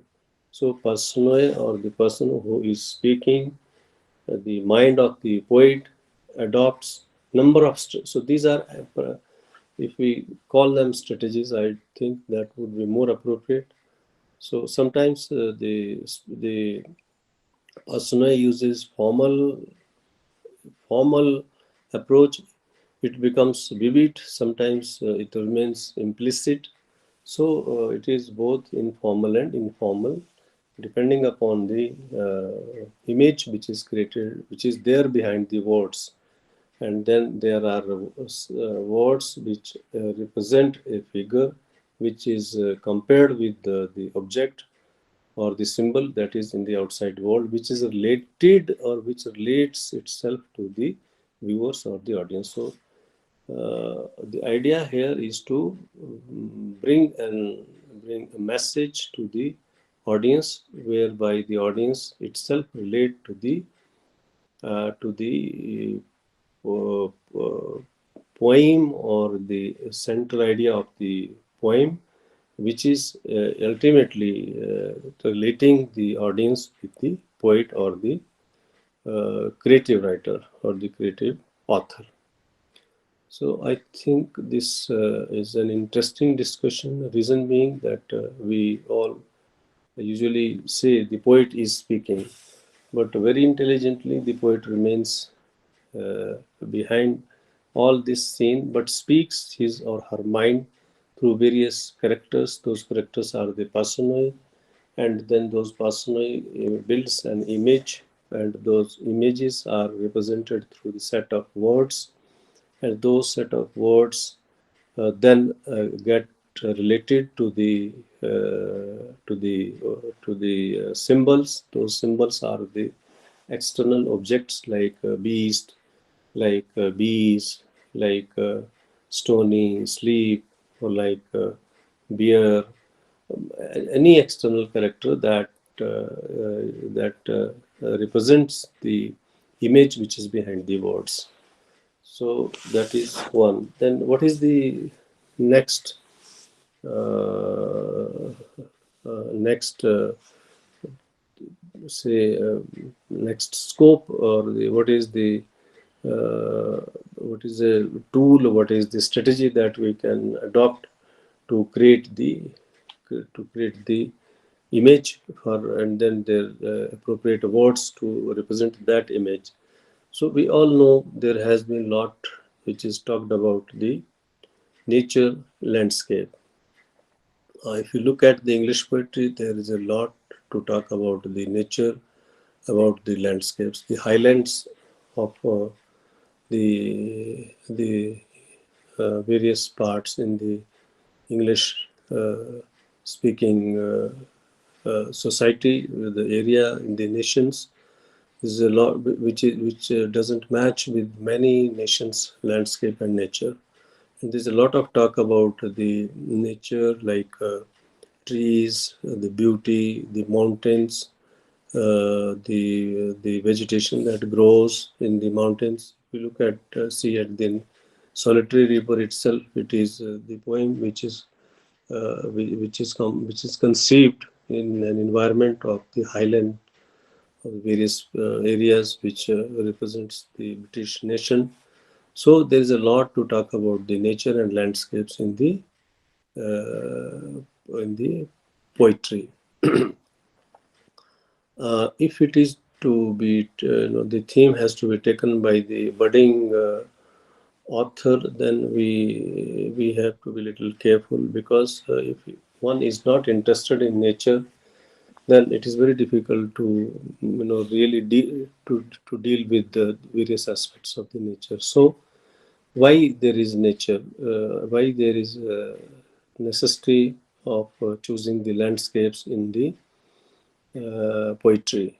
So persona, or the person who is speaking, the mind of the poet adopts number of so these are if we call them strategies, I think that would be more appropriate. So sometimes the persona uses formal approach, it becomes vivid. Sometimes it remains implicit. So it is both informal and informal, depending upon the image which is created, which is there behind the words. and then there are words which represent a figure which is compared with the object or the symbol that is in the outside world, which is related or which relates itself to the viewers or the audience. So the idea here is to bring a message to the audience, whereby the audience itself relate to the uh, uh, poem or the central idea of the poem, which is ultimately relating the audience with the poet or the creative writer or the creative author. So I think this is an interesting discussion. Reason being that we all usually say the poet is speaking, but very intelligently the poet remains uh, behind all this scene, but speaks his or her mind through various characters. Those characters are the personae, and then those personae builds an image, and those images are represented through the set of words, and those set of words then get related to the symbols. Those symbols are the external objects like beast, like bees, like stony, sleep, or like beer, any external character that represents the image which is behind the words. So that is one. Then what is the next next say next scope, or what is the tool, what is the strategy that we can adopt to create the image for, and then their appropriate words to represent that image. So we all know there has been a lot which is talked about the nature landscape. If you look at the English poetry, there is a lot to talk about the nature, about the landscapes, the highlands of the various parts in the English speaking society, the area in the nations. Is a lot which doesn't match with many nations' landscape and nature. And there's a lot of talk about the nature, like trees, the beauty, the mountains, the vegetation that grows in the mountains. If you look at see at the solitary river itself, it is the poem which is conceived in an environment of the highland of various areas which represents the British nation. So there is a lot to talk about the nature and landscapes in the poetry. If it is to be, the theme has to be taken by the budding author, then we have to be a little careful, because if one is not interested in nature, then it is very difficult to really to deal with the various aspects of the nature. So why there is nature, why there is necessity of choosing the landscapes in the poetry.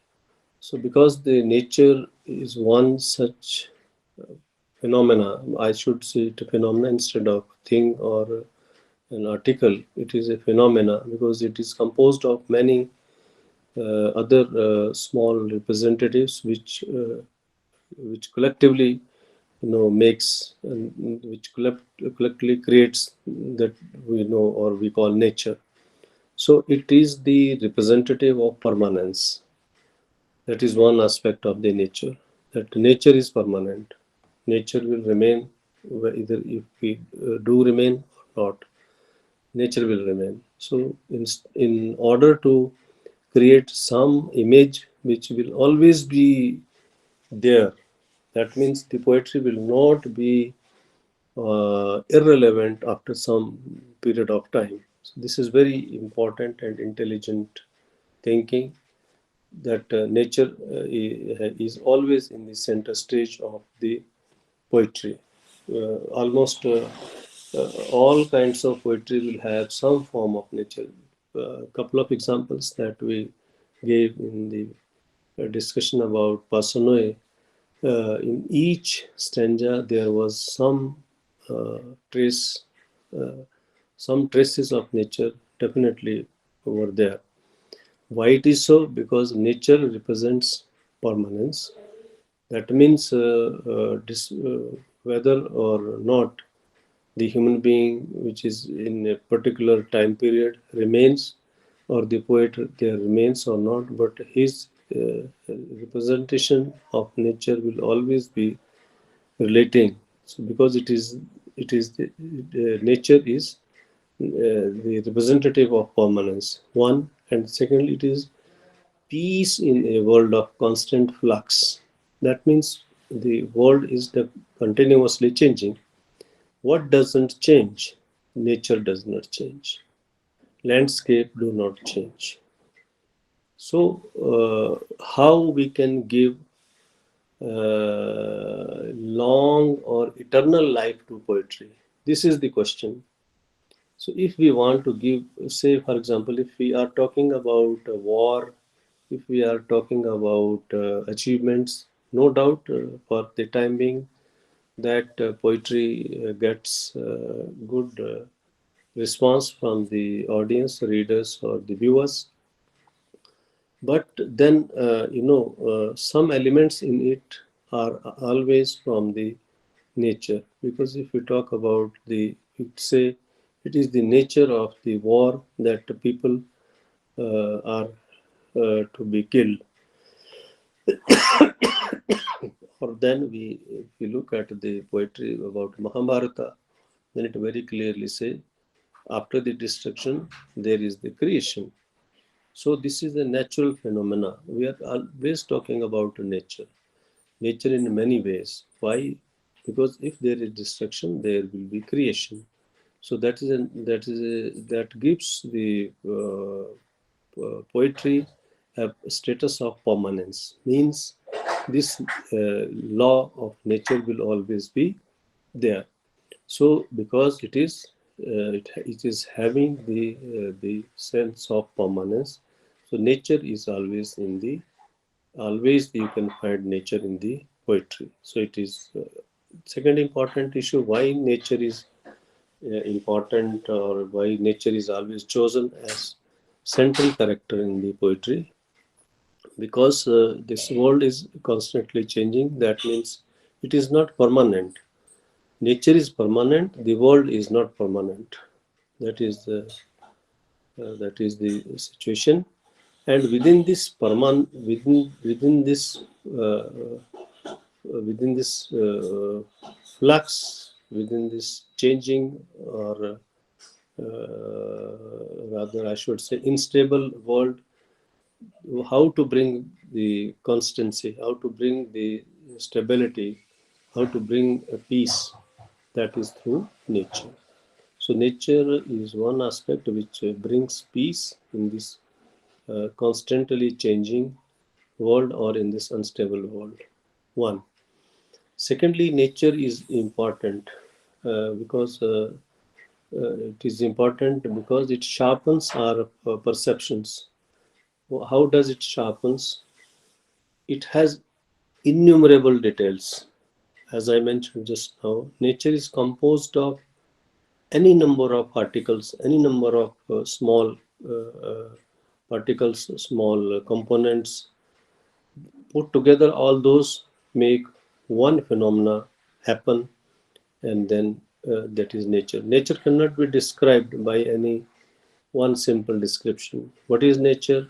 So because the nature is one such phenomena, I should say it a phenomena instead of thing or an article. It is a phenomena because it is composed of many other small representatives which collectively makes, and which collectively creates that we know or we call nature. So it is the representative of permanence. That is one aspect of the nature, that nature is permanent. Nature will remain, either if we do remain or not, nature will remain. So in order to create some image which will always be there, that means the poetry will not be irrelevant after some period of time. So this is very important and intelligent thinking, that nature is always in the center stage of the poetry. Almost all kinds of poetry will have some form of nature. A couple of examples that we gave in the discussion about Parsanoe. In each stanza, there was uh, trace, uh, some traces of nature definitely over there. Why it is so? Because nature represents permanence. That means whether or not the human being, which is in a particular time period, remains, or the poet there remains or not, but his representation of nature will always be relating. So because it is the nature is the representative of permanence. One, and secondly, it is peace in a world of constant flux. That means the world is continuously changing. What doesn't change? Nature does not change. Landscape do not change. So, how we can give long or eternal life to poetry? This is the question. So, if we want to give, say, for example, if we are talking about war, if we are talking about achievements, no doubt for the time being that poetry gets good response from the audience, readers, or the viewers. But then, some elements in it are always from the nature. Because if we talk about say, it is the nature of the war that the people are to be killed. Or then if we look at the poetry about Mahabharata, then it very clearly say, after the destruction, there is the creation. So this is a natural phenomena. We are always talking about nature. Nature in many ways. Why? Because if there is destruction, there will be creation. So that gives the poetry a status of permanence. Means this law of nature will always be there. So because it is having the sense of permanence, so nature is always you can find nature in the poetry. So it is second important issue, why nature is important, or why nature is always chosen as central character in the poetry. Because this world is constantly changing. That means it is not permanent. Nature is permanent, the world is not permanent. That is the situation. And uh, within this flux, within this changing, or rather I should say unstable world, how to bring the constancy, how to bring the stability, how to bring a peace, that is through nature. So nature is one aspect which brings peace in this constantly changing world, or in this unstable world. One. Secondly, nature is important because it is important because it sharpens our perceptions. How does it sharpens? It has innumerable details. As I mentioned just now, nature is composed of any number of particles, any number of small particles, small components. Put together, all those make one phenomena happen, and then that is nature. Nature cannot be described by any one simple description. What is nature?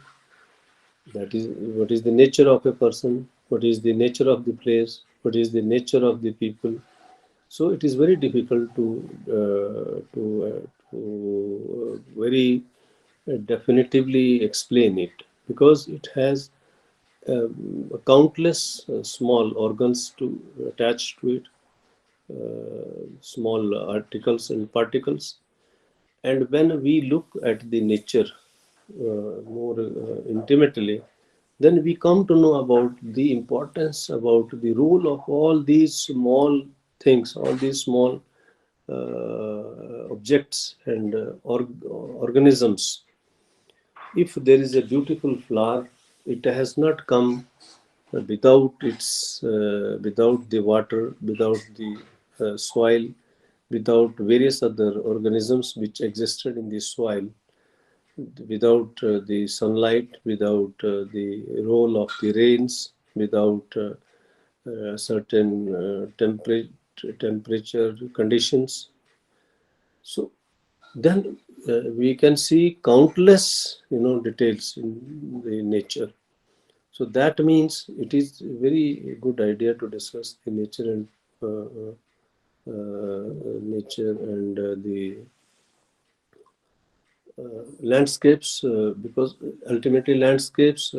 That is, what is the nature of a person? What is the nature of the place? What is the nature of the people? So it is very difficult to very definitively explain it, because it has countless small organs to attach to it, small articles and particles. And when we look at the nature more intimately, then we come to know about the importance, about the role of all these small things, all these small objects and organisms. If there is a beautiful flower, it has not come without the water, without the soil, without various other organisms which existed in the soil, without the sunlight, without the role of the rains, without certain temperature conditions. So then we can see countless, details in the nature. So that means it is a very good idea to discuss the nature and the landscapes, because ultimately landscapes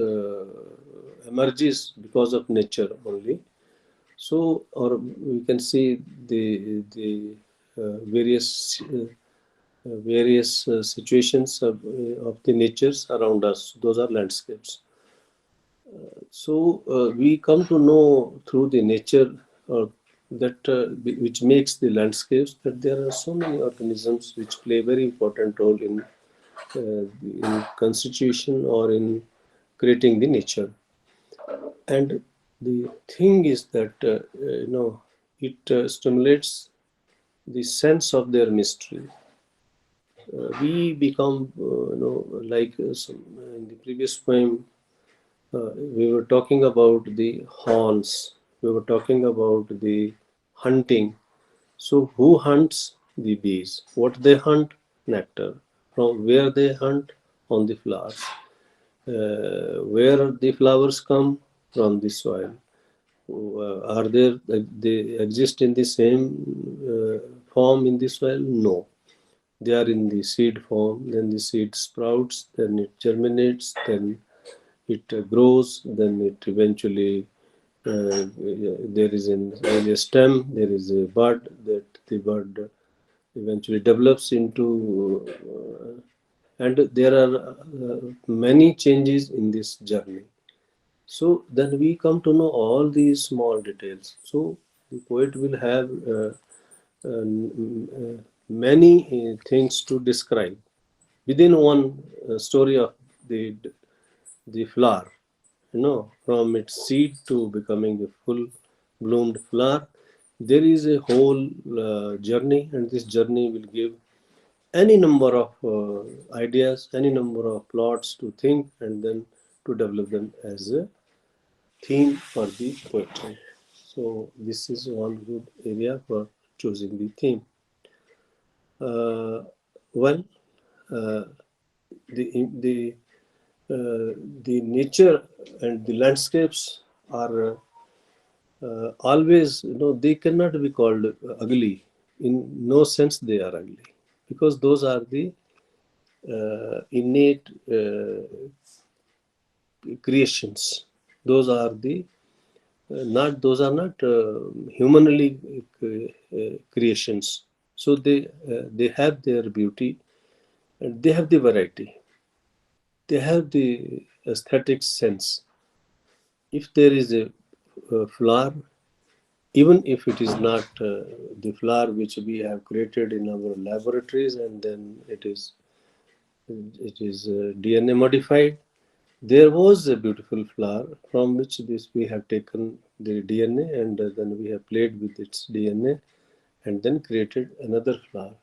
emerges because of nature only. So, or we can see the various situations of the natures around us. Those are landscapes. So we come to know through the nature that which makes the landscapes, that there are so many organisms which play a very important role in constitution or in creating the nature. And the thing is that it stimulates the sense of their mystery. We become like in the previous poem, we were talking about the horns, we were talking about the hunting. So who hunts? The bees. What they hunt? Nectar. From where they hunt? On the flowers. Where the flowers come? From the soil. Are they exist in the same form in the soil? No. They are in the seed form. Then the seed sprouts, then it germinates, then it grows, then it eventually there is a stem, there is a bud, that the bud eventually develops into, and there are many changes in this journey. So then we come to know all these small details. So the poet will have many things to describe within one story of the flower, from its seed to becoming a full bloomed flower. There is a whole journey, and this journey will give any number of ideas, any number of plots to think, and then to develop them as a theme for the poetry. So this is one good area for choosing the theme. Well, uh, the the nature and the landscapes are always, they cannot be called ugly. In no sense they are ugly, because those are the innate creations. Those are the not those are not humanly creations. So they have their beauty, and they have the variety, they have the aesthetic sense. If there is a flower, even if it is not the flower which we have created in our laboratories, and then it is DNA modified, there was a beautiful flower from which this we have taken the DNA, and then we have played with its DNA and then created another flower.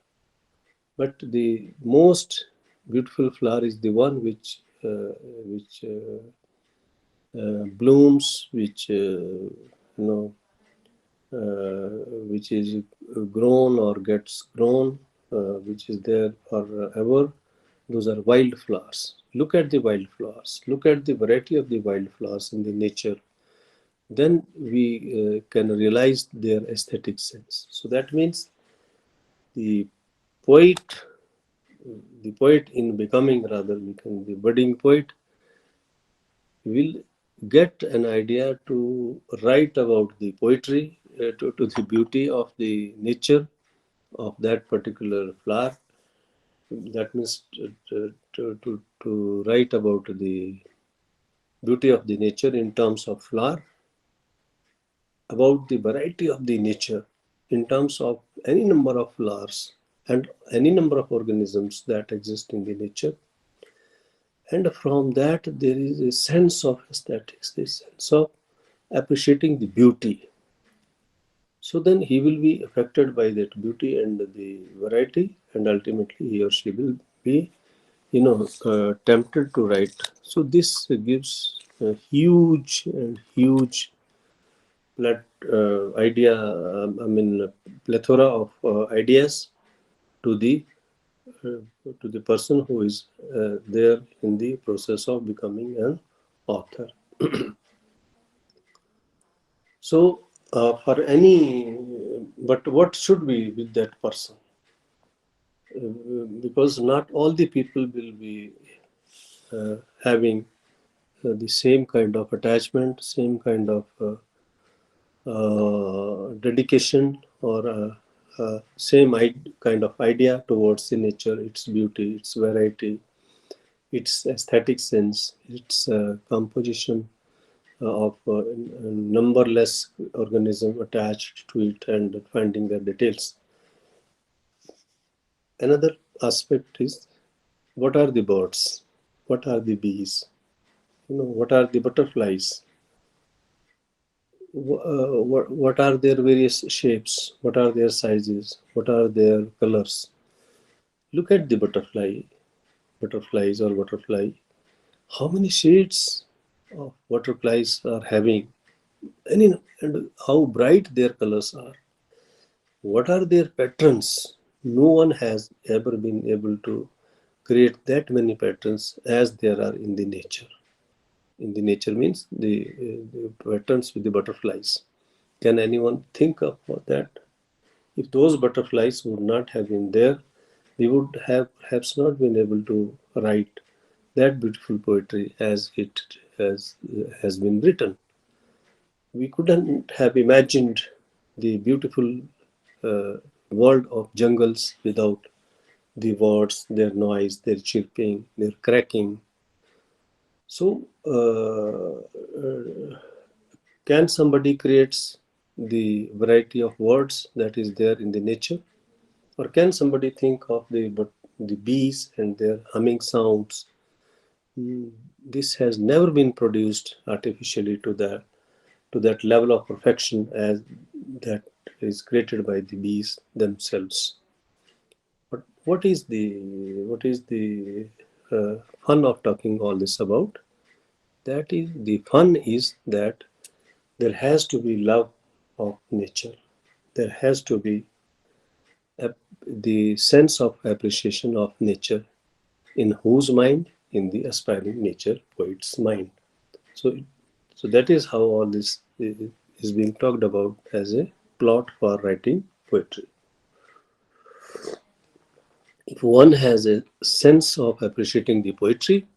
But the most beautiful flower is the one which blooms, which is grown or gets grown, which is there forever. Those are wildflowers. Look at the wildflowers. Look at the variety of the wildflowers in the nature. Then we can realize their aesthetic sense. So that means the poet, in becoming, rather, the budding poet will get an idea to write about the poetry, to the beauty of the nature of that particular flower. That means to write about the beauty of the nature in terms of flower, about the variety of the nature, in terms of any number of flowers and any number of organisms that exist in the nature. And from that, there is a sense of aesthetics, this sense of appreciating the beauty. So then he will be affected by that beauty and the variety, and ultimately he or she will be, tempted to write. So this gives a huge and huge plethora of ideas to uh, the person who is there in the process of becoming an author. So, for any, but what should be with that person? Because not all the people will be having the same kind of attachment, same kind of dedication, or same kind of idea towards the nature, its beauty, its variety, its aesthetic sense, its composition of numberless organism attached to it and finding their details. Another aspect is, what are the birds? What are the bees? What are the butterflies? What are their various shapes? What are their sizes? What are their colors? Look at the butterflies or butterfly. How many shades of butterflies are having? And how bright their colors are. What are their patterns? No one has ever been able to create that many patterns as there are in the nature. In the nature means the patterns with the butterflies. Can anyone think of that? If those butterflies would not have been there, we would have perhaps not been able to write that beautiful poetry as it has been written. We couldn't have imagined the beautiful uh, world of jungles without the birds, their noise, their chirping, their cracking. So, can somebody creates the variety of words that is there in the nature, or can somebody think of the bees and their humming sounds? This has never been produced artificially to that level of perfection as that is created by the bees themselves. But what is the fun of talking all this about? That is, the fun is that there has to be love of nature. There has to be the sense of appreciation of nature, in whose mind? In the aspiring nature poet's mind. So, so that is how all this is being talked about as a plot for writing poetry. If one has a sense of appreciating the poetry,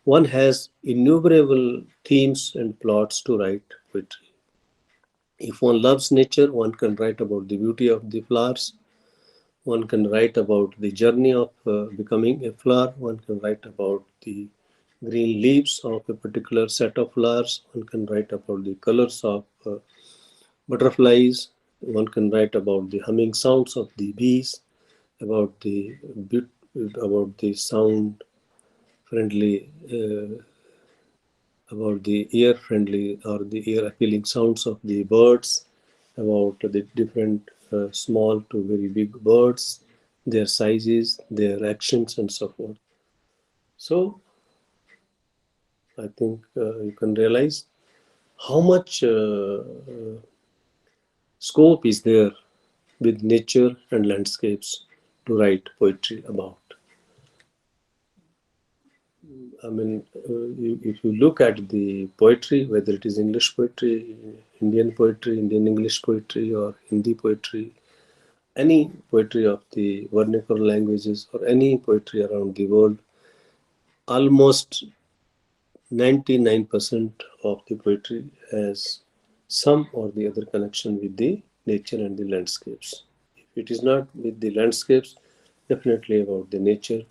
one has innumerable themes and plots to write poetry. If one loves nature, one can write about the beauty of the flowers. One can write about the journey of becoming a flower. One can write about the green leaves of a particular set of flowers. One can write about the colors of butterflies. One can write about the humming sounds of the bees, about the sound friendly, about the ear friendly or the ear appealing sounds of the birds, about the different small to very big birds, their sizes, their actions, and so forth. So I think you can realize how much scope is there with nature and landscapes to write poetry about. I mean, if you look at the poetry, whether it is English poetry, Indian English poetry, or Hindi poetry, any poetry of the vernacular languages, or any poetry around the world, almost 99% of the poetry has some or the other connection with the nature and the landscapes. If it is not with the landscapes, definitely about the nature,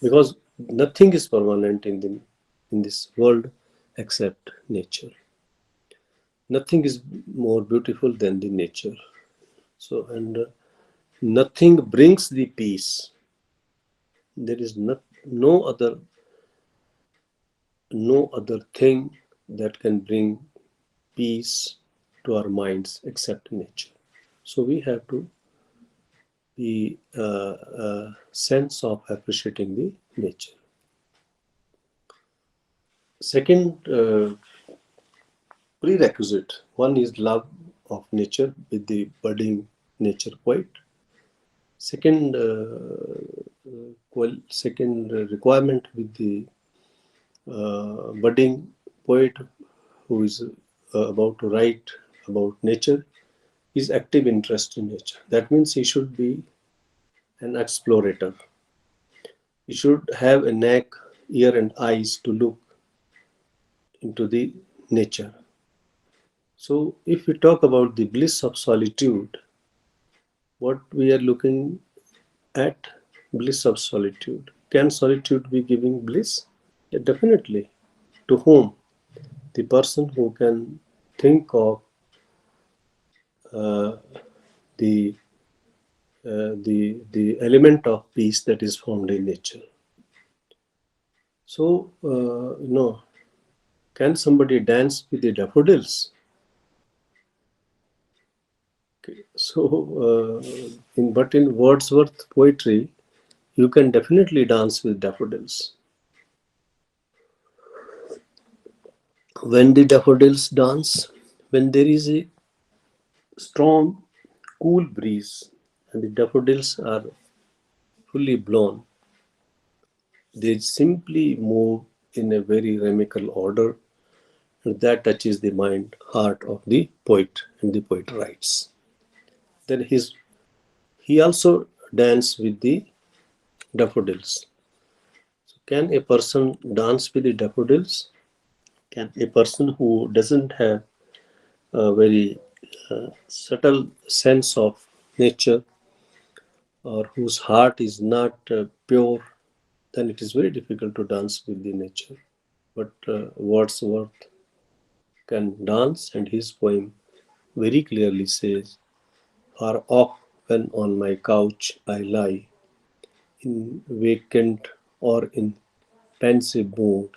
because nothing is permanent in this world except nature. Nothing is more beautiful than the nature. So, and nothing brings the peace. There is no other thing that can bring peace to our minds except nature. So we have to be a sense of appreciating the nature. Second prerequisite, one is love of nature with the budding nature poet. Second, second requirement with the budding poet who is about to write about nature is active interest in nature. That means he should be an explorator. He should have a neck, ear, and eyes to look into the nature. So, if we talk about the bliss of solitude, what we are looking at bliss of solitude. Can solitude be giving bliss? Yeah, definitely. To whom? The person who can think of uh, the the element of peace that is found in nature. So can somebody dance with the daffodils? Okay. So in Wordsworth poetry, you can definitely dance with daffodils. When the daffodils dance, when there is a strong, cool breeze and the daffodils are fully blown, they simply move in a very rhythmical order, and that touches the mind, heart of the poet, and the poet writes. Then he also dances with the daffodils. So can a person dance with the daffodils? Can a person who doesn't have a very subtle sense of nature or whose heart is not pure, then it is very difficult to dance with the nature. But Wordsworth can dance, and his poem very clearly says, far off when on my couch I lie, in vacant or in pensive mood,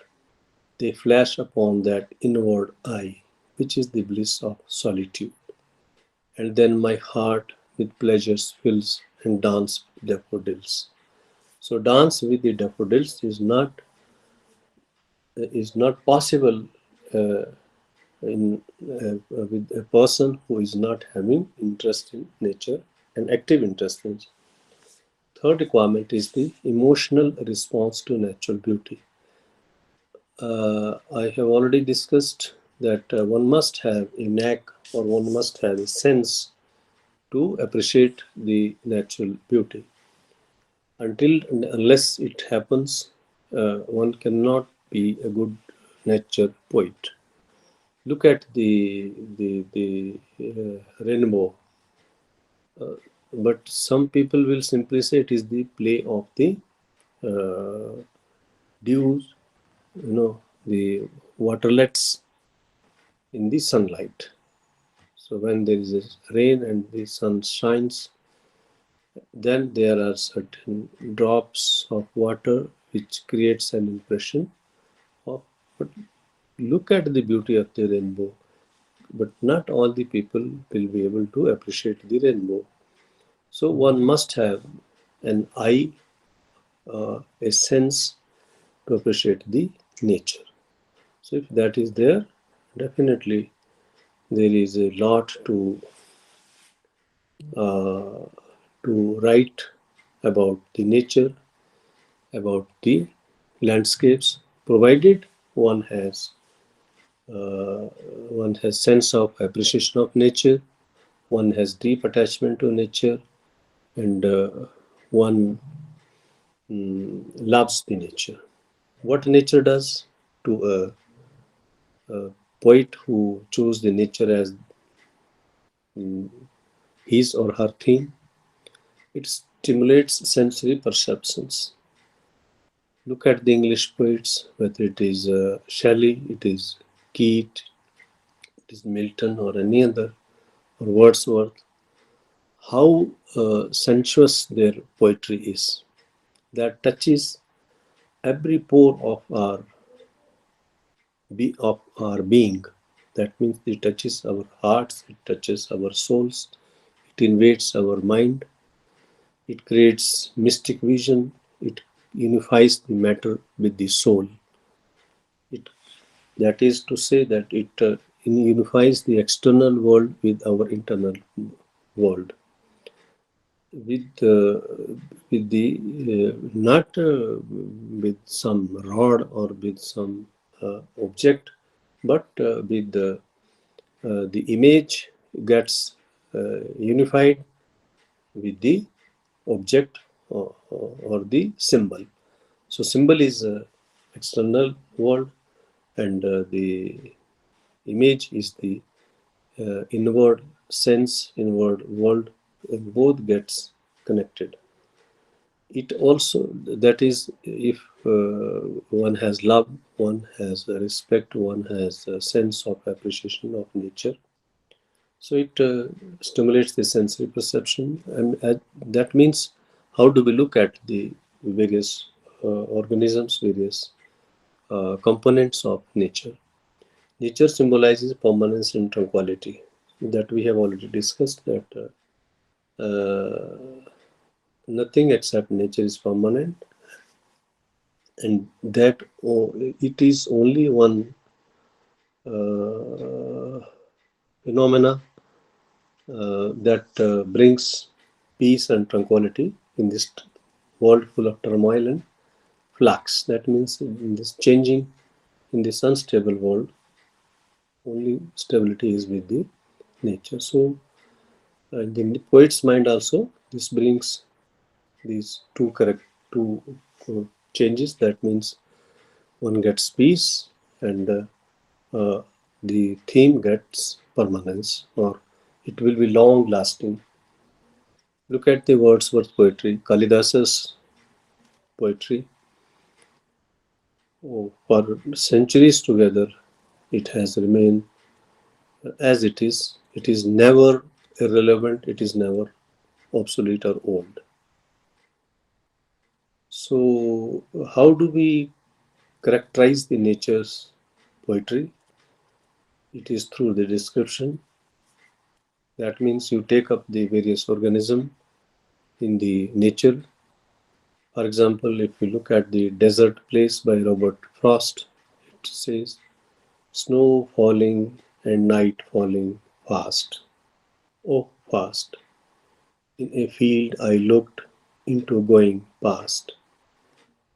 they flash upon that inward eye, which is the bliss of solitude. And then my heart with pleasures fills and dance with daffodils. So dance with the daffodils is not possible uh, with a person who is not having interest in nature and active interest in. Third requirement is the emotional response to natural beauty. I have already discussed that one must have a knack or one must have a sense to appreciate the natural beauty. Until and unless it happens, one cannot be a good nature poet. Look at the rainbow, but some people will simply say it is the play of the uh, dews, the waterlets in the sunlight. So when there is a rain and the sun shines, then there are certain drops of water which creates an impression of. But look at the beauty of the rainbow. But not all the people will be able to appreciate the rainbow. So one must have an eye, a sense to appreciate the nature. So if that is there, definitely there is a lot uh, to write about the nature, about the landscapes, provided one has uh, one has sense of appreciation of nature, one has deep attachment to nature, and one loves the nature. What nature does to a poet who chose the nature as his or her theme, it stimulates sensory perceptions. Look at the English poets, whether it is Shelley, it is Keats, it is Milton, or any other, or Wordsworth. how sensuous their poetry is, that touches every pore of our being. That means it touches our hearts, it touches our souls, it invades our mind, it creates mystic vision, it unifies the matter with the soul. It, that is to say that it unifies the external world with our internal world, with with the not with some rod or with some object, but with the image gets unified with the object or the symbol. So symbol is external world, and the image is the inward sense, inward world, and both gets connected. It also, that is, if one has love, one has respect, one has a sense of appreciation of nature. So it stimulates the sensory perception, and that means how do we look at the various organisms, various components of nature. Nature symbolizes permanence and tranquility, that we have already discussed, that nothing except nature is permanent, and that it is only one phenomena that brings peace and tranquility in this world full of turmoil and flux. That means in this changing, in this unstable world, only stability is with the nature. So in the poet's mind also, this brings these two changes. That means one gets peace, and uh, the theme gets permanence, or it will be long lasting. Look at the Wordsworth poetry, Kalidasa's poetry. Oh, for centuries together, it has remained as it is. It is never irrelevant, it is never obsolete or old. So, how do we characterize the nature's poetry? It is through the description. That means you take up the various organism in the nature. For example, if you look at the Desert Place by Robert Frost, it says, snow falling and night falling fast. Oh, fast. In a field I looked into going past,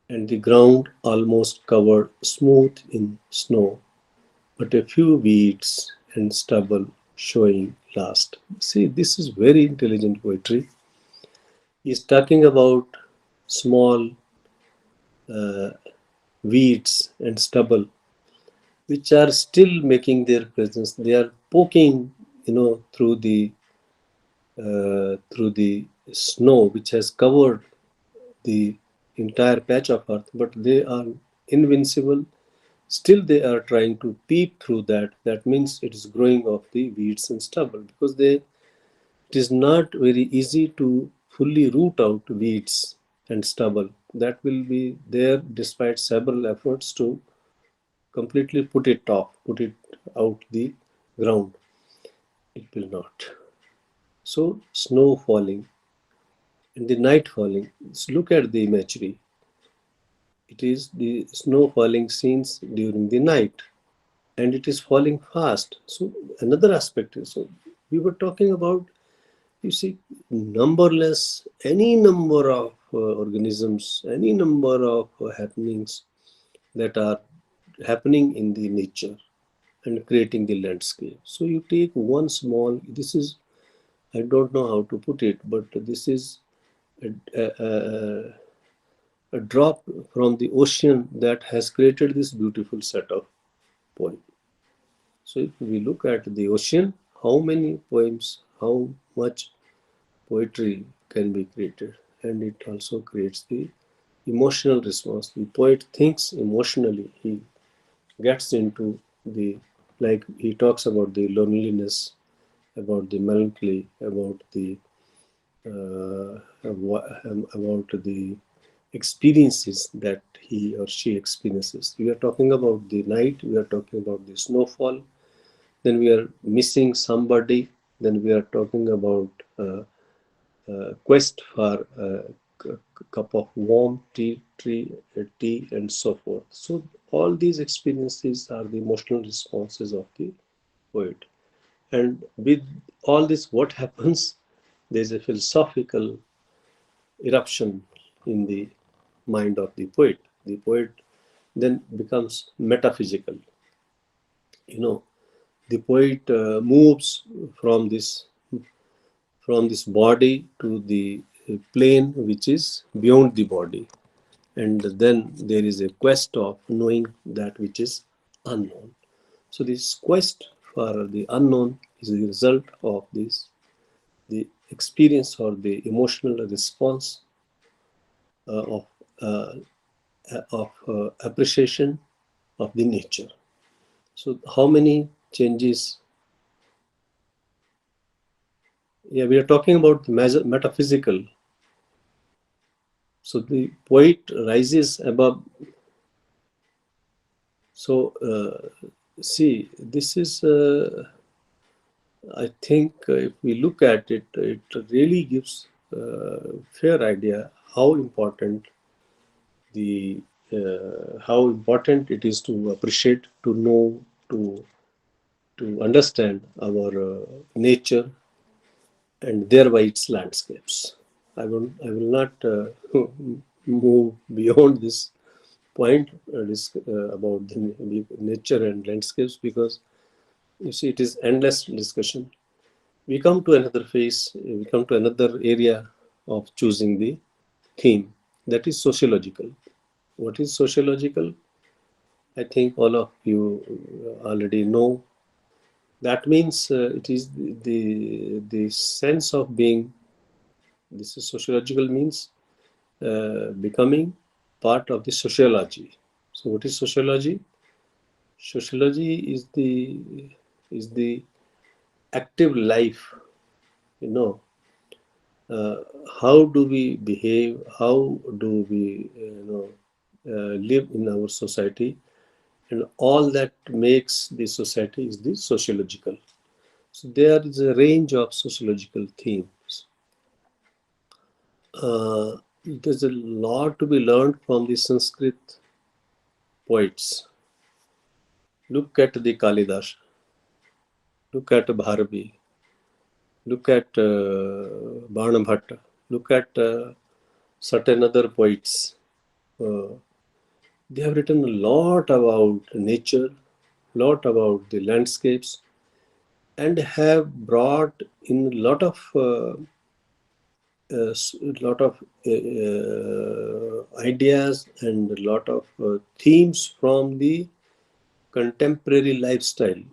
and the ground almost covered smooth in snow, but a few weeds and stubble showing last. See, this is very intelligent poetry. He's talking about small uh, weeds and stubble which are still making their presence. They are poking, through the snow which has covered the entire patch of earth, but they are invincible. Still, they are trying to peep through that. That means it is growing of the weeds and stubble, because it is not very easy to fully root out weeds and stubble. That will be there despite several efforts to completely put it out the ground. It will not. So, snow falling and the night falling. Let's look at the imagery. It is the snow falling scenes during the night, and it is falling fast. So, another aspect is, so we were talking about, you see, numberless, any number of organisms, any number of happenings that are happening in the nature and creating the landscape. So you take one small, this is, I don't know how to put it, but this is a, a drop from the ocean that has created this beautiful set of poems. So if we look at the ocean, how many poems, how much poetry can be created, and it also creates the emotional response. The poet thinks emotionally, he gets into the, like he talks about the loneliness, about the melancholy, about the about the experiences that he or she experiences. We are talking about the night, we are talking about the snowfall, then we are missing somebody, then we are talking about quest for a cup of warm tea, and so forth. So all these experiences are the emotional responses of the poet. And with all this, what happens? There's a philosophical eruption in the mind of the poet. The poet then becomes metaphysical. You know, the poet moves from this body to the plane which is beyond the body, and then there is a quest of knowing that which is unknown. So this quest for the unknown is the result of this, the experience or the emotional response uh, of uh, appreciation of the nature. So how many changes? Yeah, we are talking about the metaphysical. So the poet rises above. So see, this is. I think if we look at it, it really gives fair idea the how important it is to appreciate, to know, to understand our nature and thereby its landscapes. I will not move beyond this point about the nature and landscapes, because you see it is endless discussion. We come to another phase, we come to another area of choosing the theme, that is sociological. What is sociological? I think all of you already know. That means it is the sense of being. This is sociological means becoming part of the sociology. So what is sociology? Sociology is the active life. You know, uh, how do we behave? How do we live in our society? And all that makes the society is the sociological. So there is a range of sociological themes. There's a lot to be learned from the Sanskrit poets. Look at the Kalidas, look at Bharavi, look at Bhanabhatta, look at certain other poets. Uh, they have written a lot about nature, lot about the landscapes, and have brought in a lot of ideas and a lot of themes from the contemporary lifestyle.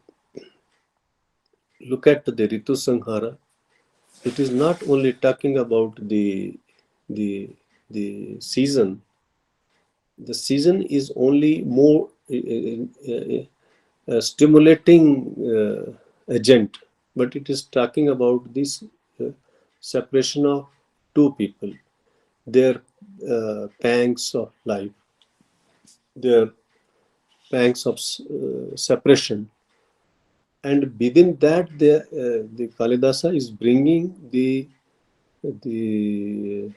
Look at the Ritu Sanhara. It is not only talking about the the season. The season is only more stimulating agent, but it is talking about this uh, separation of two people, their pangs of life, their pangs of separation, and within that the Kalidasa is bringing the the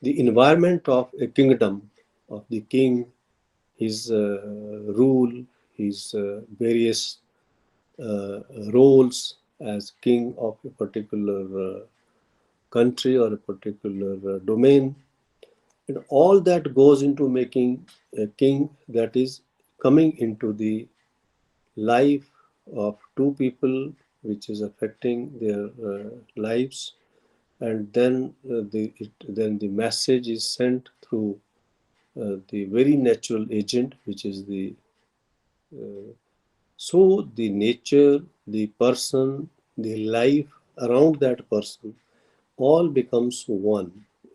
environment of a kingdom, of the king, his rule, his various roles as king of a particular country or a particular domain, and all that goes into making a king that is coming into the life of two people, which is affecting their lives, and then then the message is sent through the very natural agent, which is the so the nature, the person, the life around that person, all becomes one,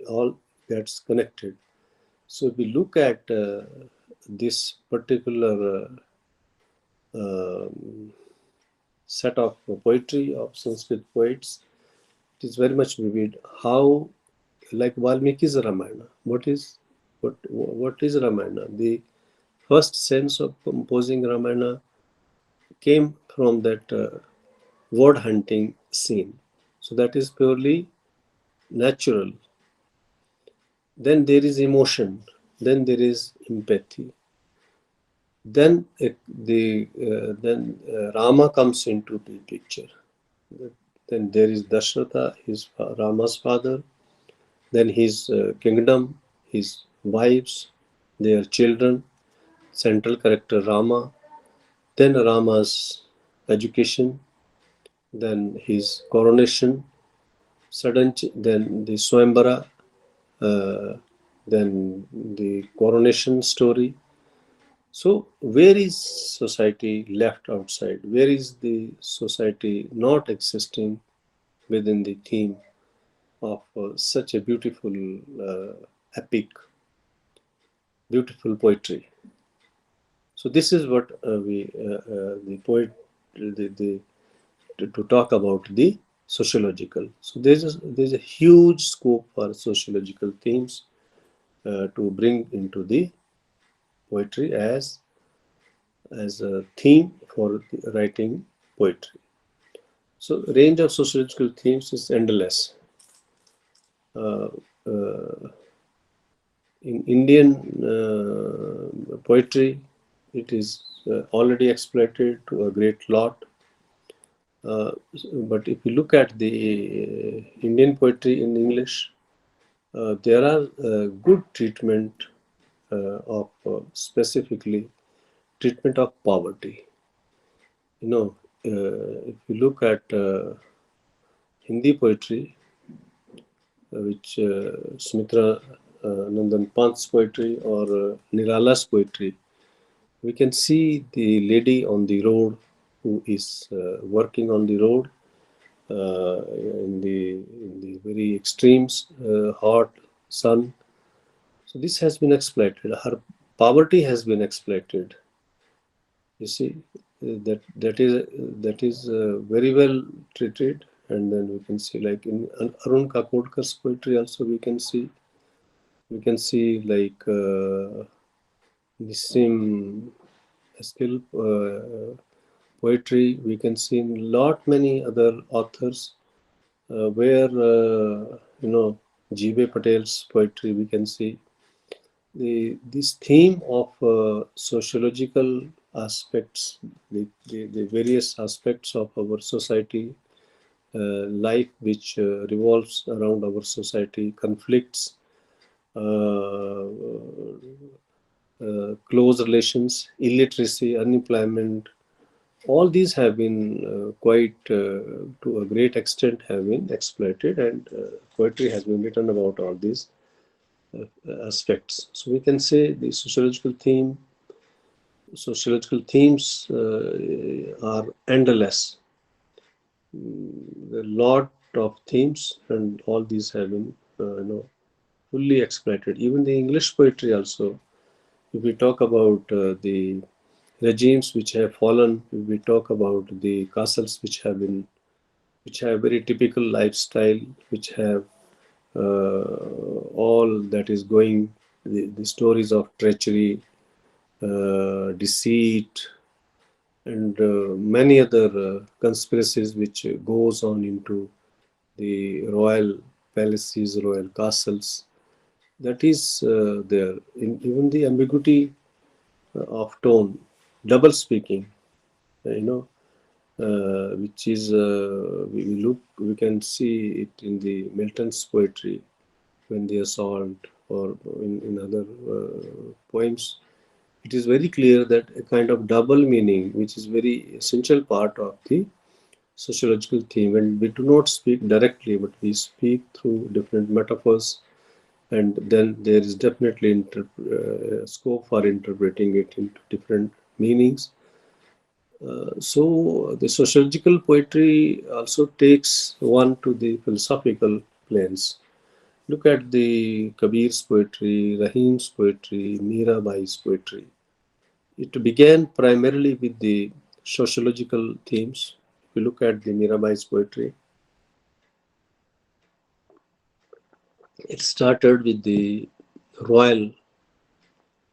all gets connected. So if we look at this particular um set of poetry of Sanskrit poets, It is very much vivid. How, like Valmiki's Ramayana. What is Ramayana? The first sense of composing Ramayana came from that word hunting scene. So that is purely natural. Then there is emotion. Then there is empathy. Then Rama comes into the picture. Then there is Dasharatha, Rama's father. Then his kingdom, his wives, their children, central character Rama. Then Rama's education. Then his coronation. Then the Swayambara. Uh, then the coronation story. So, where is society left outside? Where is the society not existing within the theme of such a beautiful epic, beautiful poetry? So, this is what the poet, the to talk about the sociological. So, there's a huge scope for sociological themes to bring into the poetry as a theme for writing poetry. So, range of sociological themes is endless. Uh, uh, in Indian poetry, it is already exploited to a great lot. But if you look at the Indian poetry in English, there are good treatment of specifically treatment of poverty. If you look at Hindi poetry, which Smitra Nandan Pant's poetry or Nirala's poetry, we can see the lady on the road who is working on the road in the very extremes, hot sun. So this has been exploited. Her poverty has been exploited. You see, that is very well treated. And then we can see, like in Arun Kakodkar's poetry, also we can see like Nissim skill poetry. We can see in lot many other authors where G.B. Patel's poetry. We can see this theme of sociological aspects, the various aspects of our society, life which revolves around our society, conflicts, uh, close relations, illiteracy, unemployment. All these have been quite, to a great extent, have been exploited, and poetry has been written about all these aspects. So we can say the sociological themes are endless. There are a lot of themes, and all these have been, fully exploited. Even the English poetry also. If we talk about the regimes which have fallen, if we talk about the castles which have very typical lifestyle, which have all that is going, the stories of treachery, deceit, and many other conspiracies which goes on into the royal palaces, royal castles. That is there. Even the ambiguity of tone, double speaking, which is we can see it in the Milton's poetry when the assault, or in other poems. It is very clear that a kind of double meaning, which is very essential part of the sociological theme, and we do not speak directly, but we speak through different metaphors, and then there is definitely scope for interpreting it into different meanings. So the sociological poetry also takes one to the philosophical planes. Look at the Kabir's poetry, Rahim's poetry, Mirabai's poetry. It began primarily with the sociological themes. If you look at the Mirabai's poetry, It started with the royal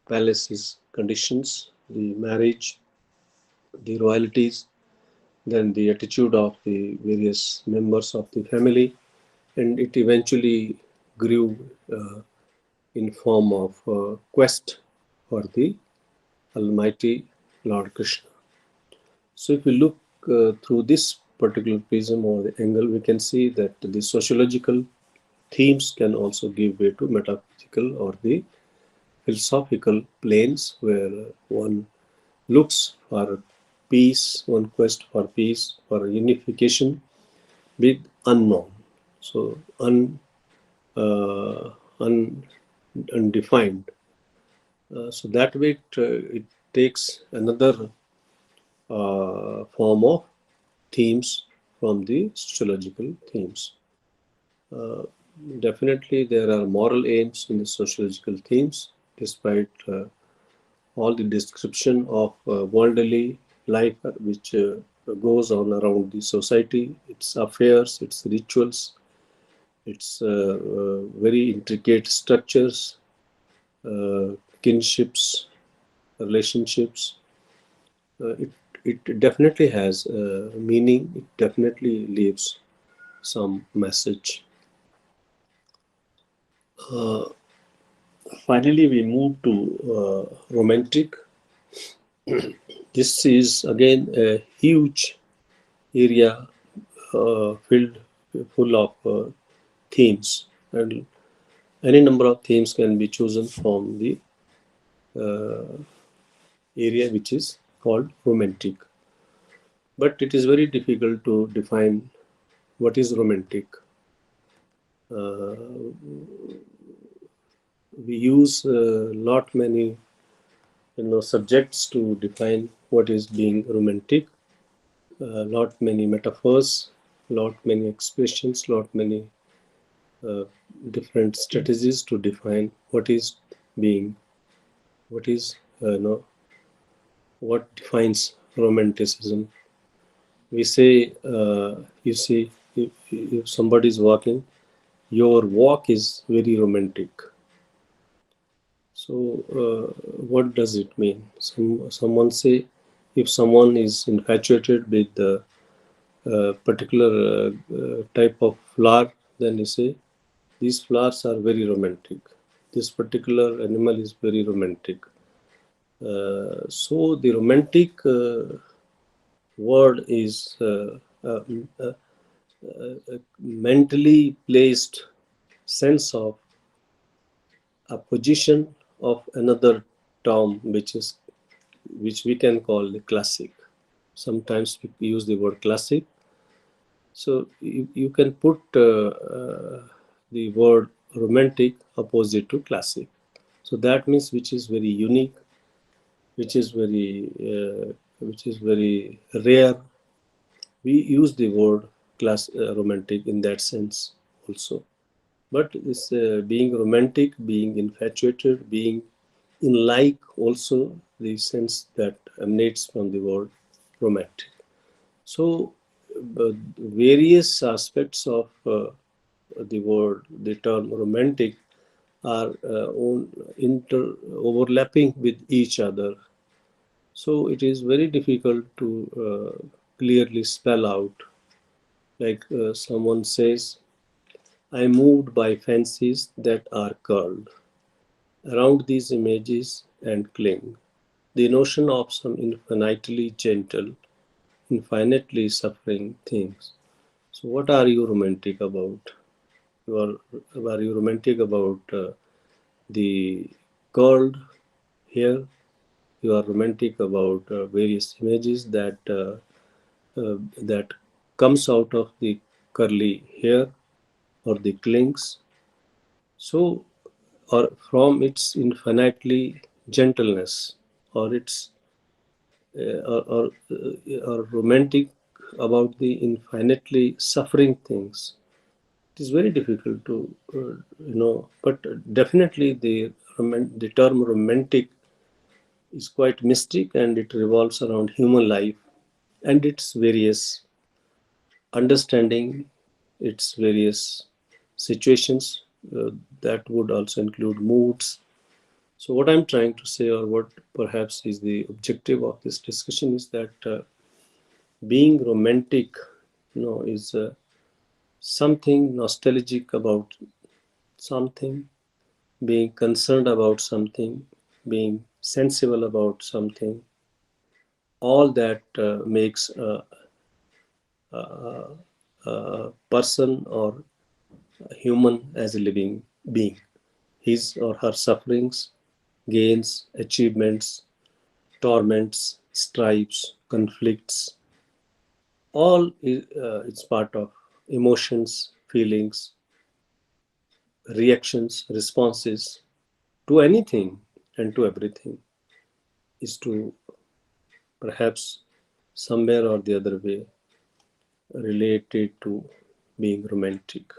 palaces conditions, the marriage, the royalties, then the attitude of the various members of the family, and it eventually grew in form of quest for the Almighty Lord Krishna. So if we look through this particular prism or the angle, we can see that the sociological themes can also give way to metaphysical or the philosophical planes where one looks for peace, one quest for peace, for unification with unknown. So uh, un, undefined. So that way it takes another form of themes from the sociological themes. Uh, Definitely, there are moral aims in the sociological themes, despite all the description of worldly life which goes on around the society, its affairs, its rituals, its very intricate structures, uh, kinships, relationships. It it definitely has meaning. It definitely leaves some message. Uh, Finally, we move to romantic. This is again a huge area filled full of themes, and any number of themes can be chosen from the uh, area which is called romantic. But it is very difficult to define what is romantic. Uh, we use lot many subjects to define what is being romantic. Lot many metaphors, lot many expressions, lot many uh, different strategies to define what is being, what is what defines romanticism. We say, you see, if somebody is walking, your walk is very romantic. So, what does it mean? Someone say, if someone is infatuated with the particular type of flower, then you say, these flowers are very romantic. This particular animal is very romantic. So, the romantic word is a mentally placed sense of a position of another term which we can call the classic. Sometimes we use the word classic. So you can put the word romantic opposite to classic. So that means which is very unique, which is very rare. We use the word romantic in that sense also. But this being romantic, being infatuated, being in like also the sense that emanates from the word romantic. So various aspects of the word, the term romantic are overlapping with each other. So it is very difficult to clearly spell out. Like someone says, I moved by fancies that are curled around these images and cling. The notion of some infinitely gentle, infinitely suffering things. So, what are you romantic about? Are you romantic about the curled hair? You are romantic about various images that comes out of the curly hair or the clings. So, or from its infinitely gentleness, or its or romantic about the infinitely suffering things. It is very difficult to but definitely the term romantic is quite mystic, and it revolves around human life and its various understanding, its various situations, that would also include moods. So what I'm trying to say, or what perhaps is the objective of this discussion, is that being romantic, is something nostalgic about something, being concerned about something, being sensible about something. All that makes a person or a human as a living being. His or her sufferings, gains, achievements, torments, stripes, conflicts, all it's part of emotions, feelings, reactions, responses to anything and to everything, is to perhaps somewhere or the other way related to being romantic.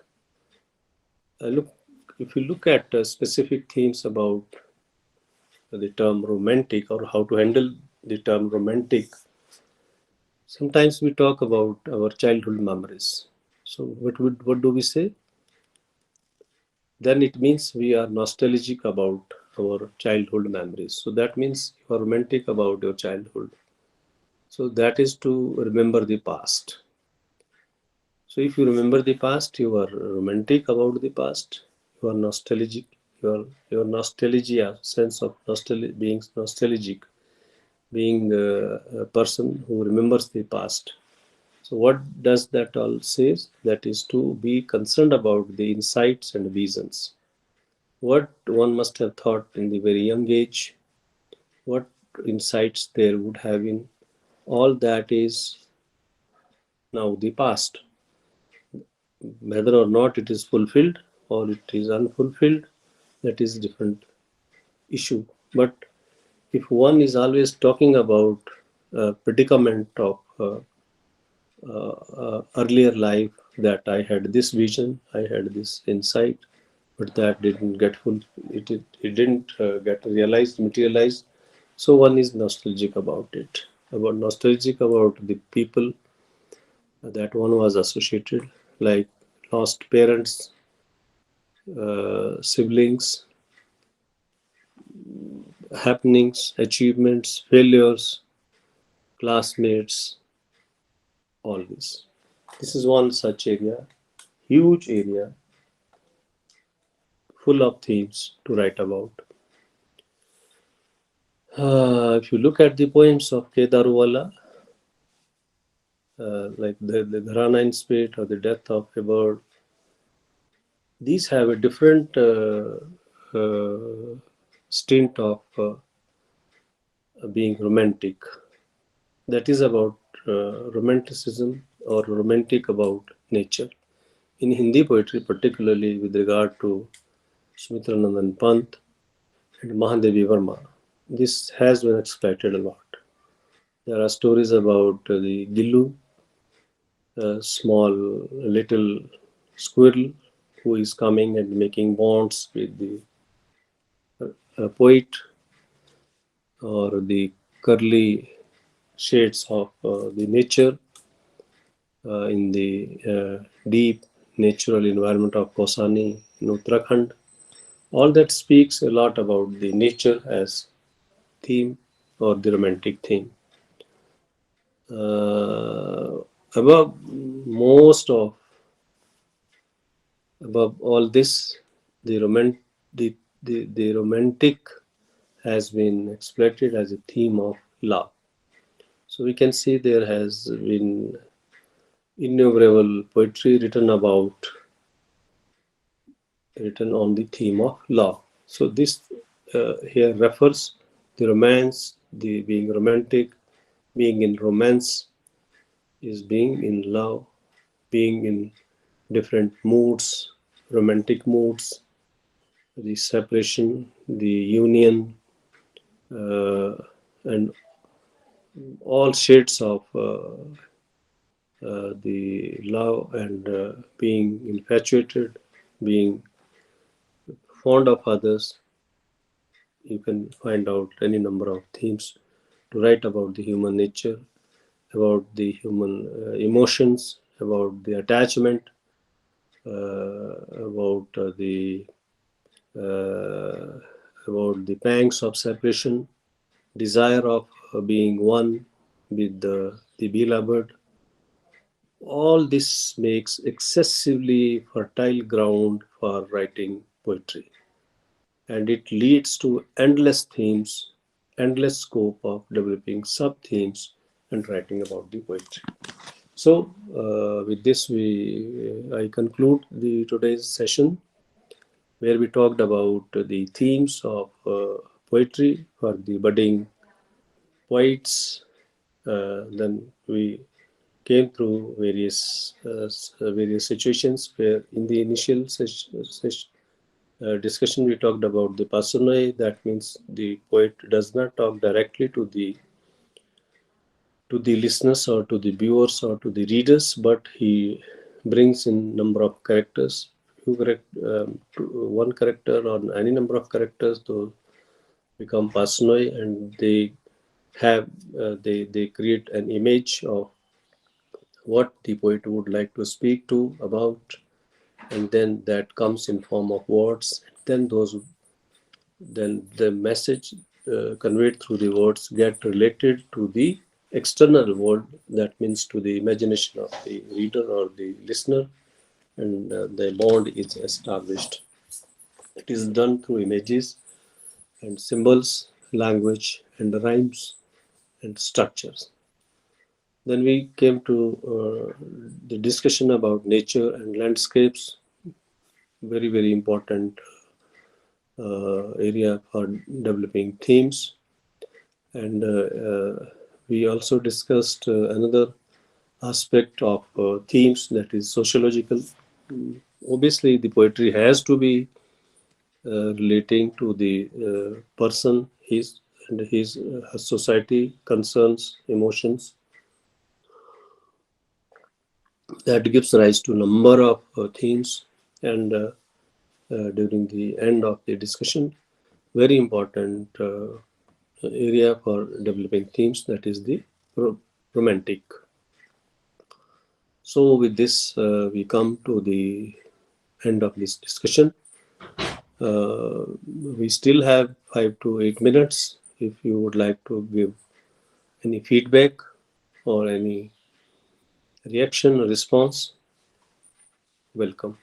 Look, if you look at specific themes about the term romantic, or how to handle the term romantic, sometimes we talk about our childhood memories. So what do we say? Then it means we are nostalgic about our childhood memories. So that means you are romantic about your childhood. So that is to remember the past. So if you remember the past, you are romantic about the past. You are nostalgic. Your nostalgia, sense of being nostalgic, being a person who remembers the past. So what does that all says? That is to be concerned about the insights and visions. What one must have thought in the very young age, what insights there would have been, all that is now the past. Whether or not it is fulfilled or it is unfulfilled, that is different issue. But if one is always talking about a predicament of earlier life, that I had this vision, I had this insight, but that didn't get full, it didn't get realized, materialized. So one is nostalgic about it, about nostalgic about the people that one was associated, like lost parents, siblings, happenings, achievements, failures, classmates, all this. This is one such area, huge area, full of themes to write about. If you look at the poems of K. Daruwala, like the Gharana in Spirit or the Death of a Bird, these have a different stint of being romantic. That is about romanticism or romantic about nature. In Hindi poetry, particularly with regard to Sumitranandan Pant and Mahadevi Verma, this has been exploited a lot. There are stories about the Gillu, a small little squirrel who is coming and making bonds with the poet, or the curly shades of the nature in the deep natural environment of Kausani in Uttarakhand. All that speaks a lot about the nature as theme, or the romantic theme. Above most of above all this, the the romantic has been exploited as a theme of love. So we can see there has been innumerable poetry written on the theme of love. So this here refers the romance, the being romantic, being in romance is being in love, being in different moods, romantic moods, the separation, the union, and all shades of the love, and being infatuated, being fond of others. You can find out any number of themes to write about the human nature, about the human emotions, about the attachment, about uh, the pangs of separation, desire of being one with the beloved. All this makes excessively fertile ground for writing poetry, and it leads to endless themes, endless scope of developing sub themes and writing about the poetry. So, with this, I conclude the today's session where we talked about the themes of poetry for the budding poets. Then we came through various situations where in the initial discussion we talked about the personae. That means the poet does not talk directly to the listeners or to the viewers or to the readers, but he brings in number of characters. One character or any number of characters, those become personae, and have they create an image of what the poet would like to speak to about, and then that comes in form of words. Then the message conveyed through the words get related to the external world. That means to the imagination of the reader or the listener, and the bond is established. It is done through images and symbols, language and rhymes and structures. Then we came to the discussion about nature and landscapes, very, very important area for developing themes. And we also discussed another aspect of themes, that is sociological. Obviously, the poetry has to be relating to the person, his society, concerns, emotions. That gives rise to a number of themes. And during the end of the discussion, very important area for developing themes, that is the romantic. So with this, we come to the end of this discussion. We still have 5 to 8 minutes. If you would like to give any feedback or any reaction or response, welcome.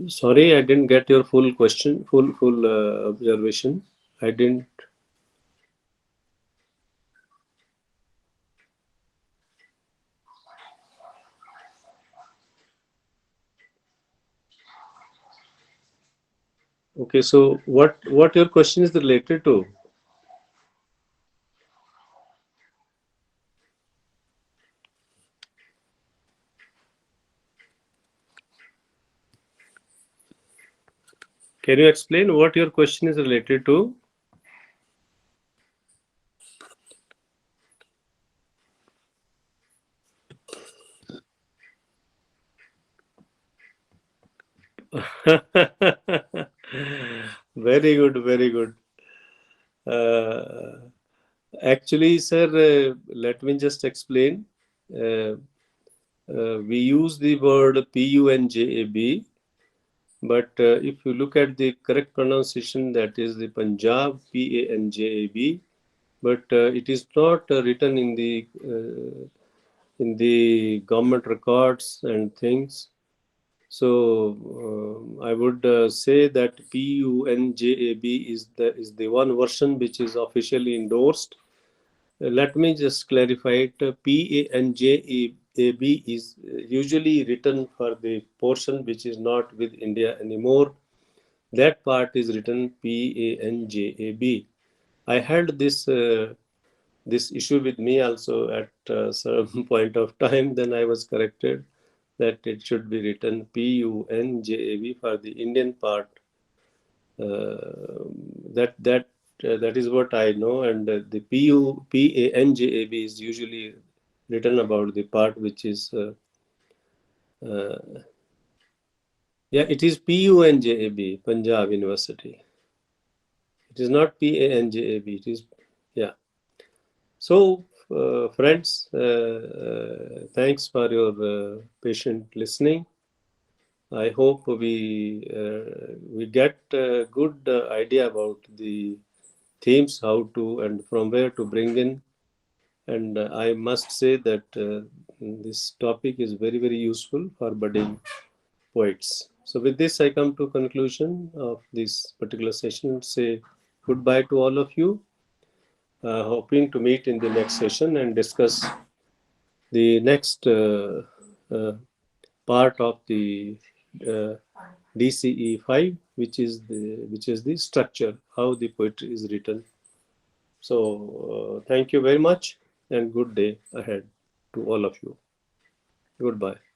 Sorry, I didn't get your full question, full observation. I didn't. Okay, so what your question is related to? Can you explain what your question is related to? Very good, very good. Uh, Actually, sir, let me just explain. Uh, we use the word Punjab, but if you look at the correct pronunciation, that is the Punjab, Panjab, but it is not written in the government records and things. So I would say that Punjab is the one version which is officially endorsed. Let me just clarify it. Panjab is usually written for the portion which is not with India anymore. That part is written Panjab. I had this issue with me also at some point of time. Then I was corrected that it should be written Punjab for the Indian part. Uh, that is what I know, and the Panjab is usually written about the part which is uh, yeah, it is Punjab, Punjab University. It is not Panjab. It is, yeah. So, friends, thanks for your patient listening. I hope we get a good idea about the themes, how to and from where to bring in. And I must say that this topic is very, very useful for budding poets. So with this, I come to conclusion of this particular session. Say goodbye to all of you. Hoping to meet in the next session and discuss the next uh, part of the uh, DCE-05, which is the structure, how the poetry is written. So thank you very much and good day ahead to all of you. Goodbye.